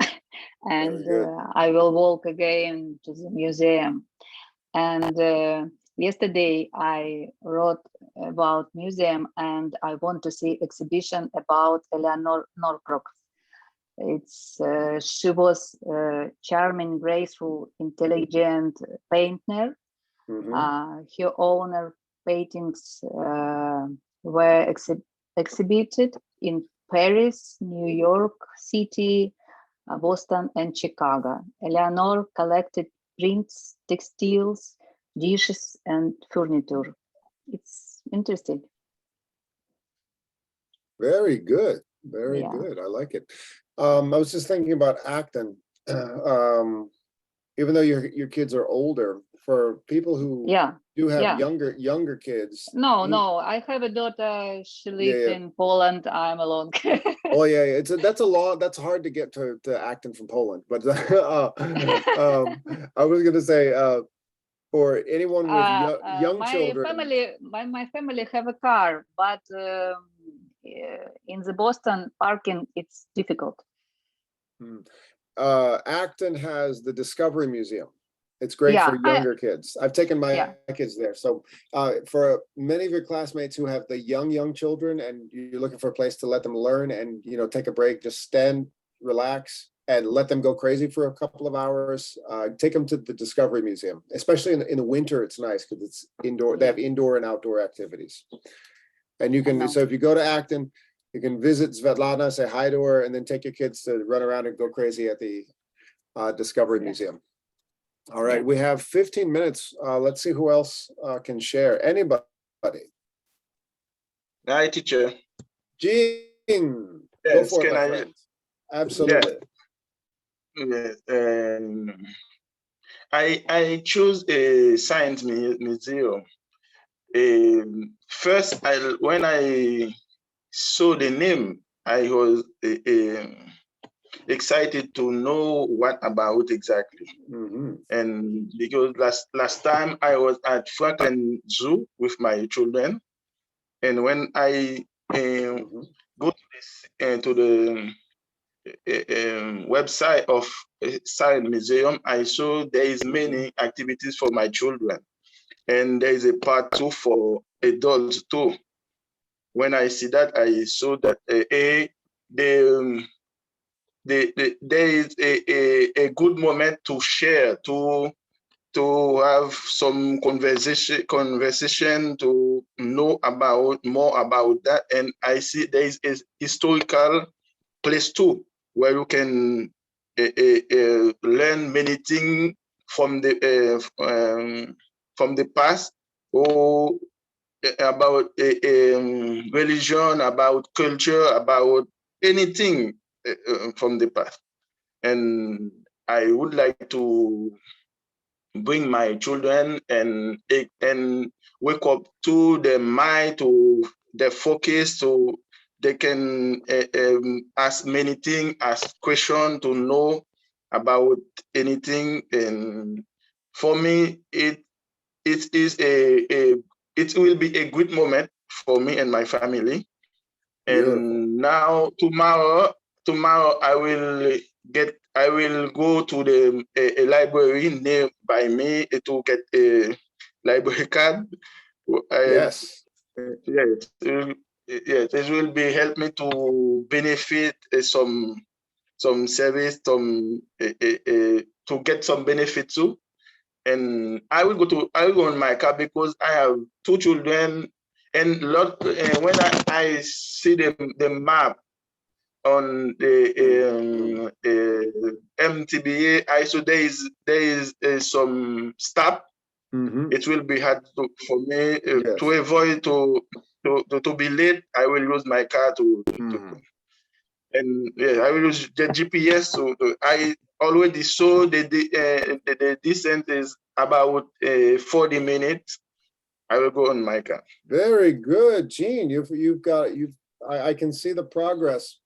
And I will walk again to the museum. And yesterday I wrote about museum, and I want to see exhibition about Eleanor Norcross. It's she was charming, graceful, intelligent painter. Her owner paintings were exhibited in Paris, New York City, Boston, and Chicago. Eleanor collected prints, textiles, dishes, and furniture. It's interesting. Very good. Very good. I like it. I was just thinking about Acton. Even though your kids are older, for people who do have younger kids. No, I have a daughter. She lives in Poland. I'm alone. Oh yeah, that's hard to get to Acton from Poland. But I was gonna say for anyone with young children. My family have a car, but in the Boston parking, it's difficult. Acton has the Discovery Museum. It's great for younger kids. I've taken my kids there. So for many of your classmates who have the young children and you're looking for a place to let them learn and take a break, just stand, relax, and let them go crazy for a couple of hours, take them to the Discovery Museum. Especially in the winter, it's nice because it's indoor. They have indoor and outdoor activities. And you can, so if you go to Acton, you can visit Svetlana, say hi to her, and then take your kids to run around and go crazy at the Discovery Museum. All right, we have 15 minutes. Let's see who else can share. Anybody? Hi, teacher. Jean. Yes, go for it, my friend. Absolutely. Yes. I choose a science museum. First, when I saw the name, I was excited to know what about exactly. And because last time I was at Franklin Zoo with my children, and when I go to this to the website of Science Museum, I saw there is many activities for my children, and there is a part 2 for adults too. When I see that, I saw that there is a good moment to share, to have some conversation to know about more about that. And I see there is a historical place too, where you can learn many things from the past, or about religion, about culture, about anything from the past. And I would like to bring my children and wake up to their mind, to their focus, so they can ask many things, ask questions to know about anything. And for me, it is it will be a good moment for me and my family. Beautiful. And now tomorrow I will go to a library nearby me to get a library card. Yes. Yes, yes, it will be help me to benefit some service, to get some benefit too. And I will go on my car because I have 2 children, and when I see the map on the MTBA, I saw there is some stop. It will be hard for me to avoid to be late. I will use my car to and yeah, I will use the GPS. So I already saw the distance is about 40 minutes. I will go on my car. Very good, Gene. I can see the progress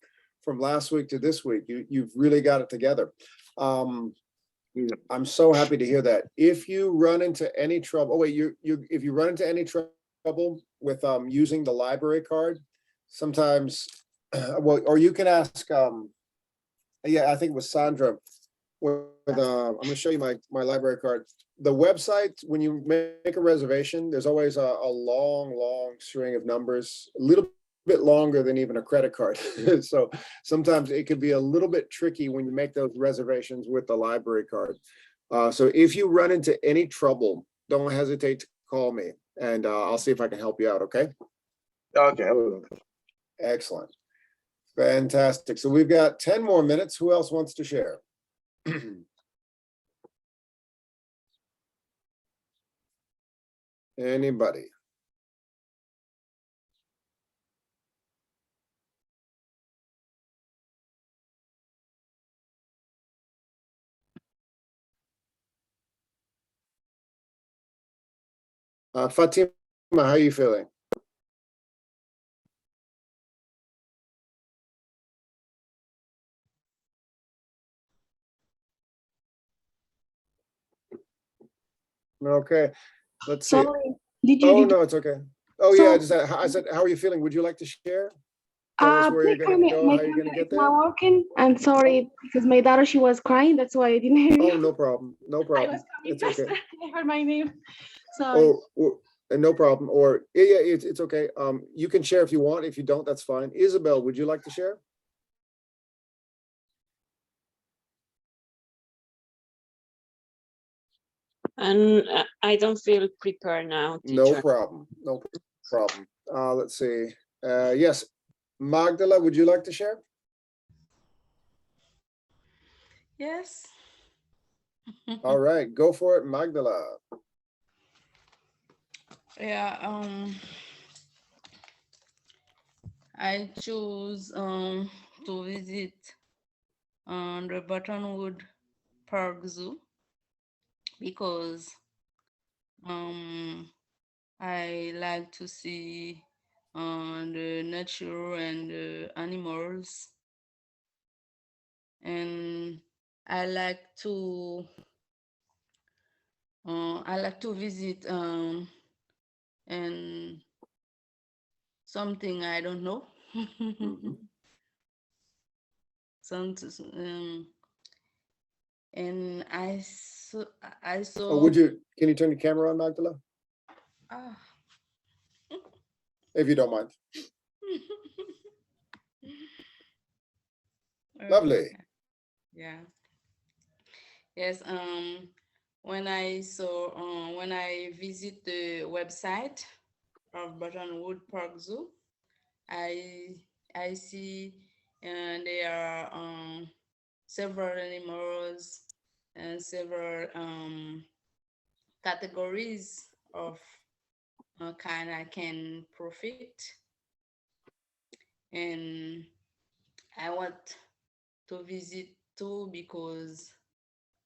from last week to this week. You've really got it together. I'm so happy to hear that. If you run into any trouble, if you run into any trouble with using the library card, sometimes, well, or you can ask, yeah, I think it was Sandra. I'm going to show you my library card. The website, when you make a reservation, there's always a long string of numbers, a little bit longer than even a credit card. So sometimes it can be a little bit tricky when you make those reservations with the library card. So if you run into any trouble, don't hesitate to call me, and I'll see if I can help you out. Okay. Okay. Excellent. Fantastic. So we've got 10 more minutes. Who else wants to share? Anybody? Fatima, how are you feeling? Okay, let's see. Sorry, did you? Oh, no, it's okay. Oh, yeah, I said, how are you feeling? Would you like to share? Tell us where you're going to go, how you're going to get there? Not working. I'm sorry, because my daughter, she was crying. That's why I didn't hear you. Oh, no problem. No I problem. was coming It's faster. okay. I heard my name. Sorry. Oh, no problem. Or, yeah, it's okay. You can share if you want. If you don't, that's fine. Isabel, would you like to share? And I don't feel prepared now, teacher. No problem. No problem. Let's see. Yes, Magdala, would you like to share? Yes. All right, go for it, Magdala. Yeah, I choose to visit on the Buttonwood Park Zoo because I like to see the nature and the animals, and I like to visit and something I don't know. And I saw. Oh, can you turn your camera on, Magdala? Ah. If you don't mind. Lovely. Yeah. Yes. When I visit the website of Buttonwood Park Zoo, I see there are several animals and several categories of kind I can profit, and I want to visit too because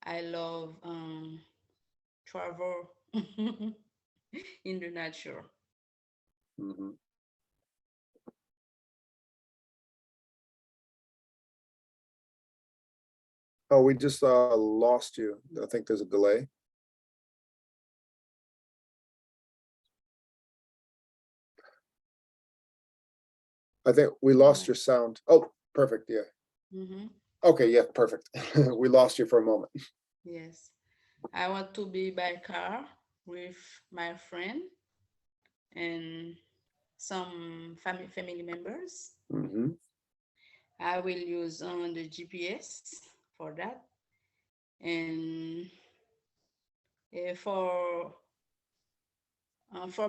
I love travel in the nature. Oh, we just lost you. I think there's a delay. I think we lost your sound. Oh, perfect. Yeah. Okay. Yeah. Perfect. We lost you for a moment. Yes. I want to be by car with my friend and some family members. I will use the GPS for that. And for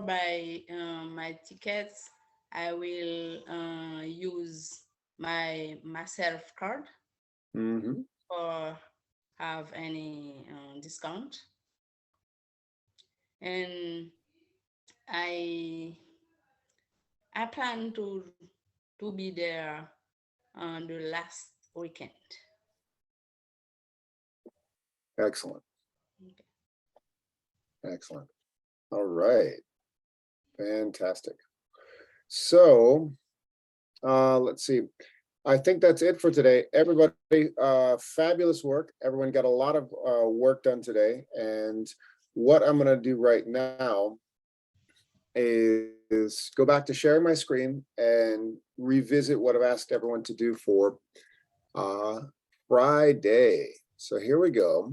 buy my tickets, I will use my myself card or have any discount. And I plan to be there on the last weekend. Excellent. Excellent. All right. Fantastic. So let's see. I think that's it for today. Everybody, fabulous work. Everyone got a lot of work done today. And what I'm going to do right now is go back to sharing my screen and revisit what I've asked everyone to do for Friday. So here we go.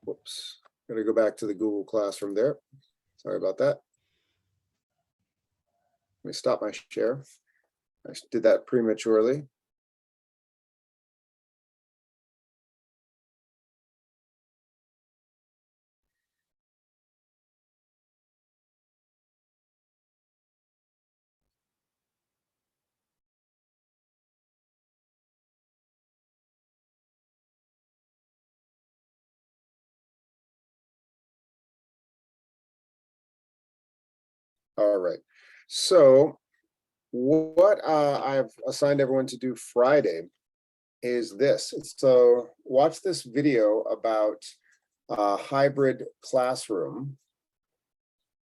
Whoops, I'm going to go back to the Google Classroom there. Sorry about that. Let me stop my share. I did that prematurely. All right. So what I've assigned everyone to do Friday is this. So watch this video about hybrid classroom.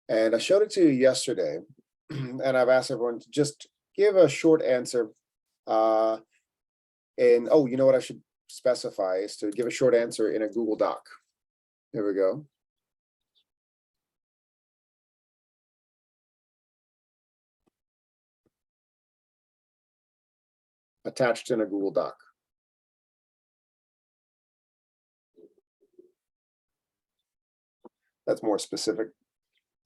And I showed it to you yesterday. And I've asked everyone to just give a short answer. And oh, you know what I should specify is to give a short answer in a Google Doc. Here we go. Attached in a Google Doc. That's more specific.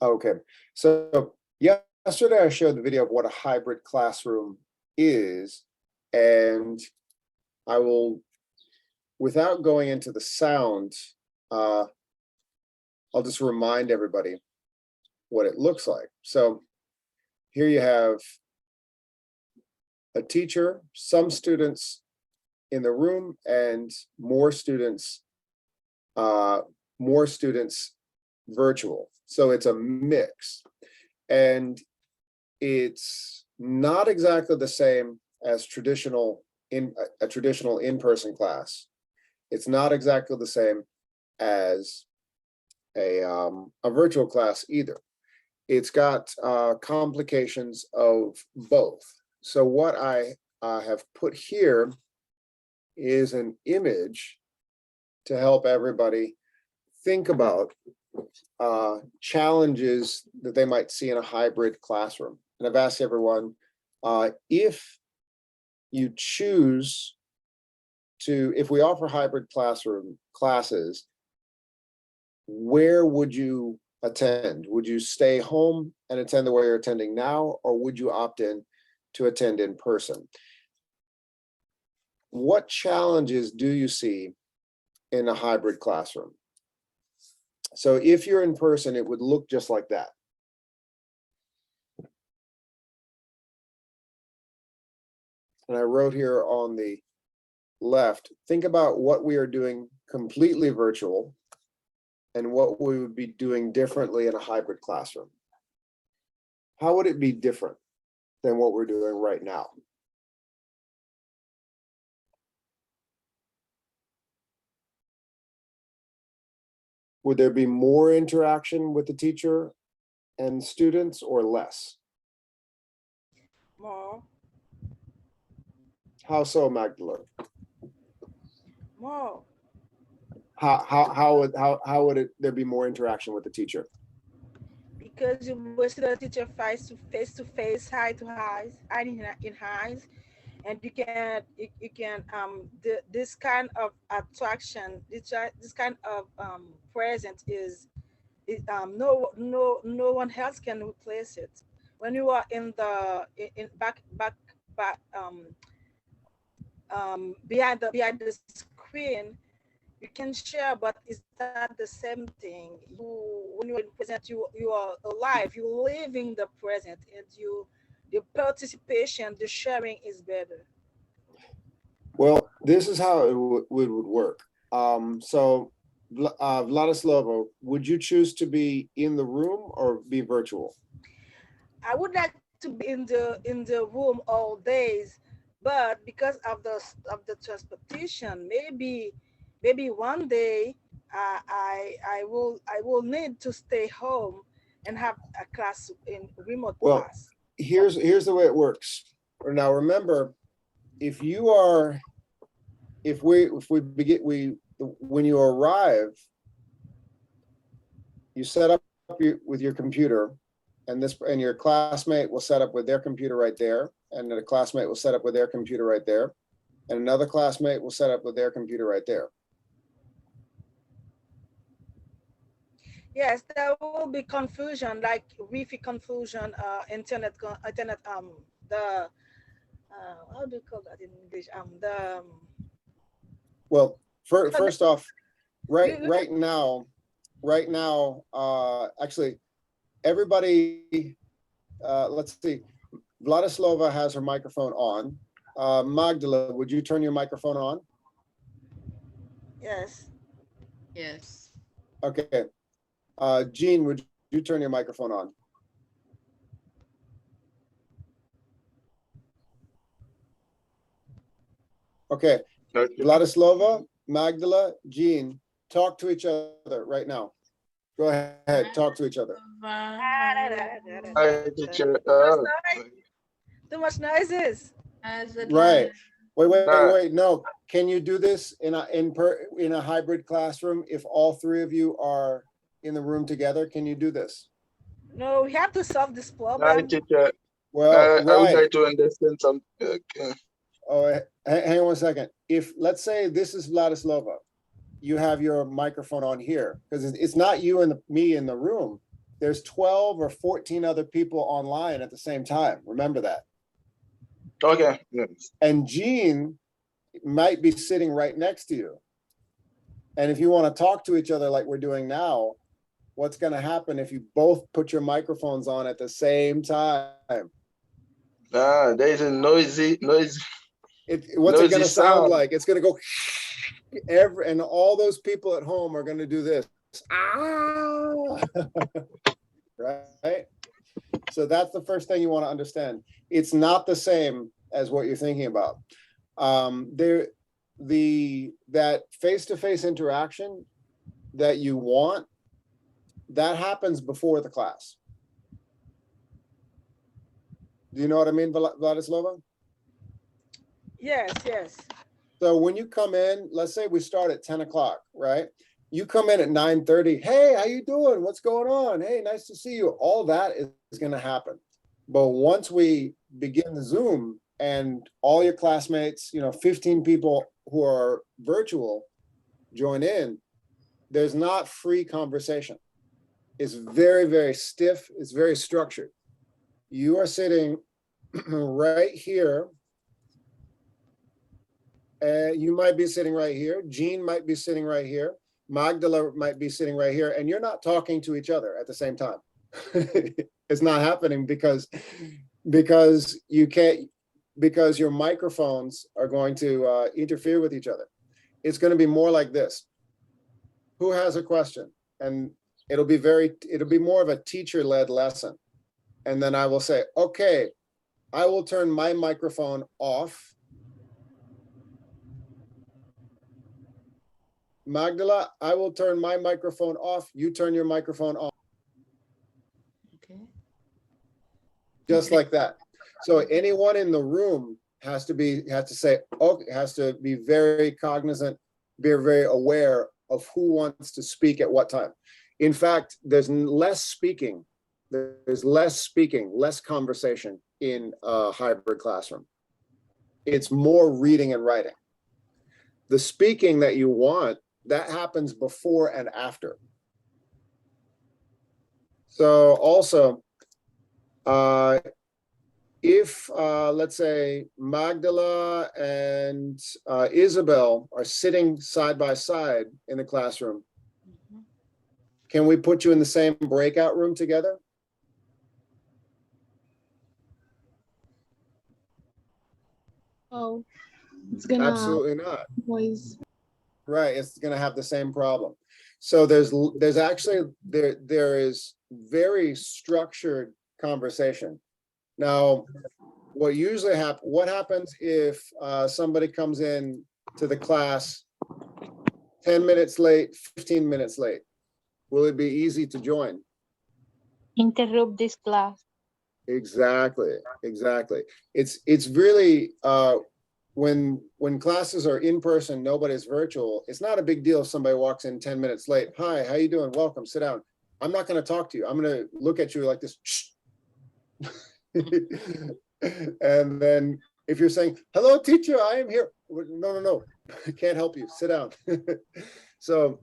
Okay, so yesterday I showed the video of what a hybrid classroom is, and I will, without going into the sound, I'll just remind everybody what it looks like. So here you have a teacher, some students in the room, and more students virtual. So it's a mix, and it's not exactly the same as a traditional in-person class. It's not exactly the same as a virtual class either. It's got complications of both. So what I have put here is an image to help everybody think about challenges that they might see in a hybrid classroom. And I've asked everyone, if you choose to, if we offer hybrid classroom classes, where would you attend? Would you stay home and attend the way you're attending now, or would you opt in to attend in person? What challenges do you see in a hybrid classroom? So if you're in person, it would look just like that. And I wrote here on the left, think about what we are doing completely virtual and what we would be doing differently in a hybrid classroom. How would it be different than what we're doing right now? Would there be more interaction with the teacher and students or less? More. How so, Magdalene? More. How would there be more interaction with the teacher? Because you will see the teacher face to face, eye to eyes, eye in eyes, and you can this kind of attraction, this kind of presence is no one else can replace it. When you are in the back behind the screen, you can share, but it's not the same thing. When you're in present, you are alive, you're living the present, and the participation, the sharing is better. Well, this is how it would work. So Vladislava, would you choose to be in the room or be virtual? I would like to be in the room all days, but because of the transportation, maybe one day I will need to stay home and have a class in remote class. Here's the way it works. Now remember, when you arrive, you set up with your computer, and your classmate will set up with their computer right there, and then a classmate will set up with their computer right there, and another classmate will set up with their computer right there. Yes, there will be confusion, like Wi-Fi confusion, internet, the how do you call that in English? Well, first off, right now, actually, everybody, let's see, Vladislava has her microphone on. Magdala, would you turn your microphone on? Yes. Yes. Okay. Jean, would you turn your microphone on? Okay. Vladislava, Magdala, Jean, talk to each other right now. Go ahead, talk to each other. Too much noises. Right. Wait. No, can you do this in a hybrid classroom if all three of you are in the room together? Can you do this? No, we have to solve this problem. Well, I would like to understand some. Oh, hang on one second. If, let's say this is Vladislava, you have your microphone on here, because it's not you and me in the room. There's 12 or 14 other people online at the same time. Remember that. Okay. And Jean might be sitting right next to you. And if you want to talk to each other like we're doing now, what's going to happen if you both put your microphones on at the same time? There is a noisy. What's it going to sound like? It's going to go and all those people at home are going to do this. Ah! Right? So that's the first thing you want to understand. It's not the same as what you're thinking about. That face-to-face interaction that you want, that happens before the class. Do you know what I mean, Vladislava? Yes, yes. So when you come in, let's say we start at 10 o'clock, right? You come in at 9:30. Hey, how you doing? What's going on? Hey, nice to see you. All that is going to happen. But once we begin the Zoom and all your classmates, 15 people who are virtual join in, there's not free conversation. It's very, very stiff. It's very structured. You are sitting right here. You might be sitting right here. Jean might be sitting right here. Magdala might be sitting right here, and you're not talking to each other at the same time. It's not happening because you can't, because your microphones are going to interfere with each other. It's going to be more like this. Who has a question? And it'll be more of a teacher-led lesson. And then I will say, okay, I will turn my microphone off. Magdala, I will turn my microphone off. You turn your microphone on. Okay. Just like that. So anyone in the room has to be very cognizant, be very aware of who wants to speak at what time. In fact, there's less speaking. There's less conversation in a hybrid classroom. It's more reading and writing. The speaking that you want, that happens before and after. So also, if let's say Magdala and Isabel are sitting side by side in the classroom, can we put you in the same breakout room together? Oh, it's gonna Absolutely not. noise. Right, it's going to have the same problem. So there's actually there is very structured conversation. Now, what happens if somebody comes in to the class 10 minutes late, 15 minutes late? Will it be easy to join? Interrupt this class. Exactly. It's really when classes are in person, nobody's virtual. It's not a big deal if somebody walks in 10 minutes late. Hi, how you doing? Welcome, sit down. I'm not going to talk to you. I'm going to look at you like this. And then if you're saying, hello, teacher, I am here. No, I can't help you. Sit down. So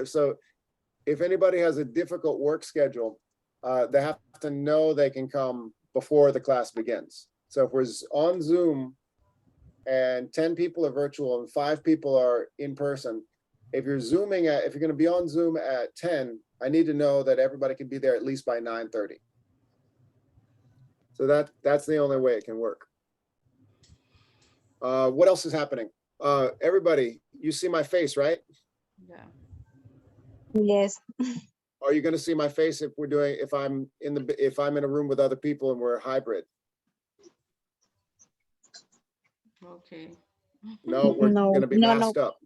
so if anybody has a difficult work schedule, they have to know they can come before the class begins. So if we're on Zoom and 10 people are virtual and 5 people are in person, if you're going to be on Zoom at 10, I need to know that everybody can be there at least by 9:30. So that's the only way it can work. What else is happening? Everybody, you see my face, right? Yeah. Yes. Are you going to see my face if I'm in a room with other people and we're hybrid? Okay. No, we're going to be masked up.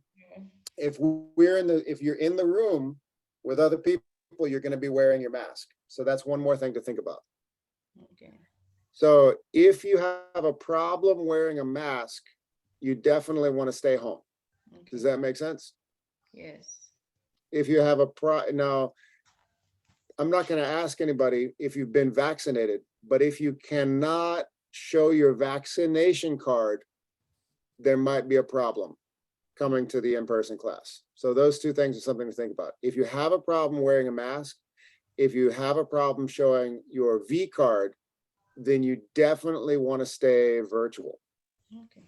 If you're in the room with other people, you're going to be wearing your mask. So that's one more thing to think about. Okay. So if you have a problem wearing a mask, you definitely want to stay home. Okay. Does that make sense? Yes. If you have now, I'm not going to ask anybody if you've been vaccinated, but if you cannot show your vaccination card, there might be a problem coming to the in-person class. So those two things are something to think about. If you have a problem wearing a mask, if you have a problem showing your V card, then you definitely want to stay virtual. Okay.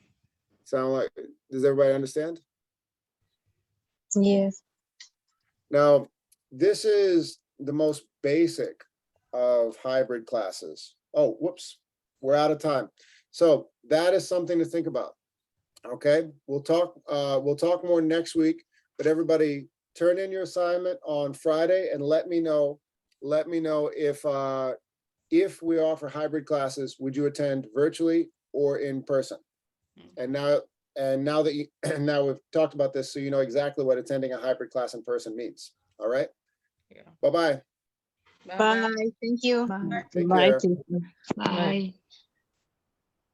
Does everybody understand? Yes. Now, this is the most basic of hybrid classes. Oh, whoops, we're out of time. So that is something to think about. Okay, we'll talk more next week, but everybody turn in your assignment on Friday and let me know if if we offer hybrid classes, would you attend virtually or in person? And now that you, now we've talked about this, so you know exactly what attending a hybrid class in person means. All right. Yeah. Bye-bye. Bye. Thank you. Take Bye, care. teacher. Bye.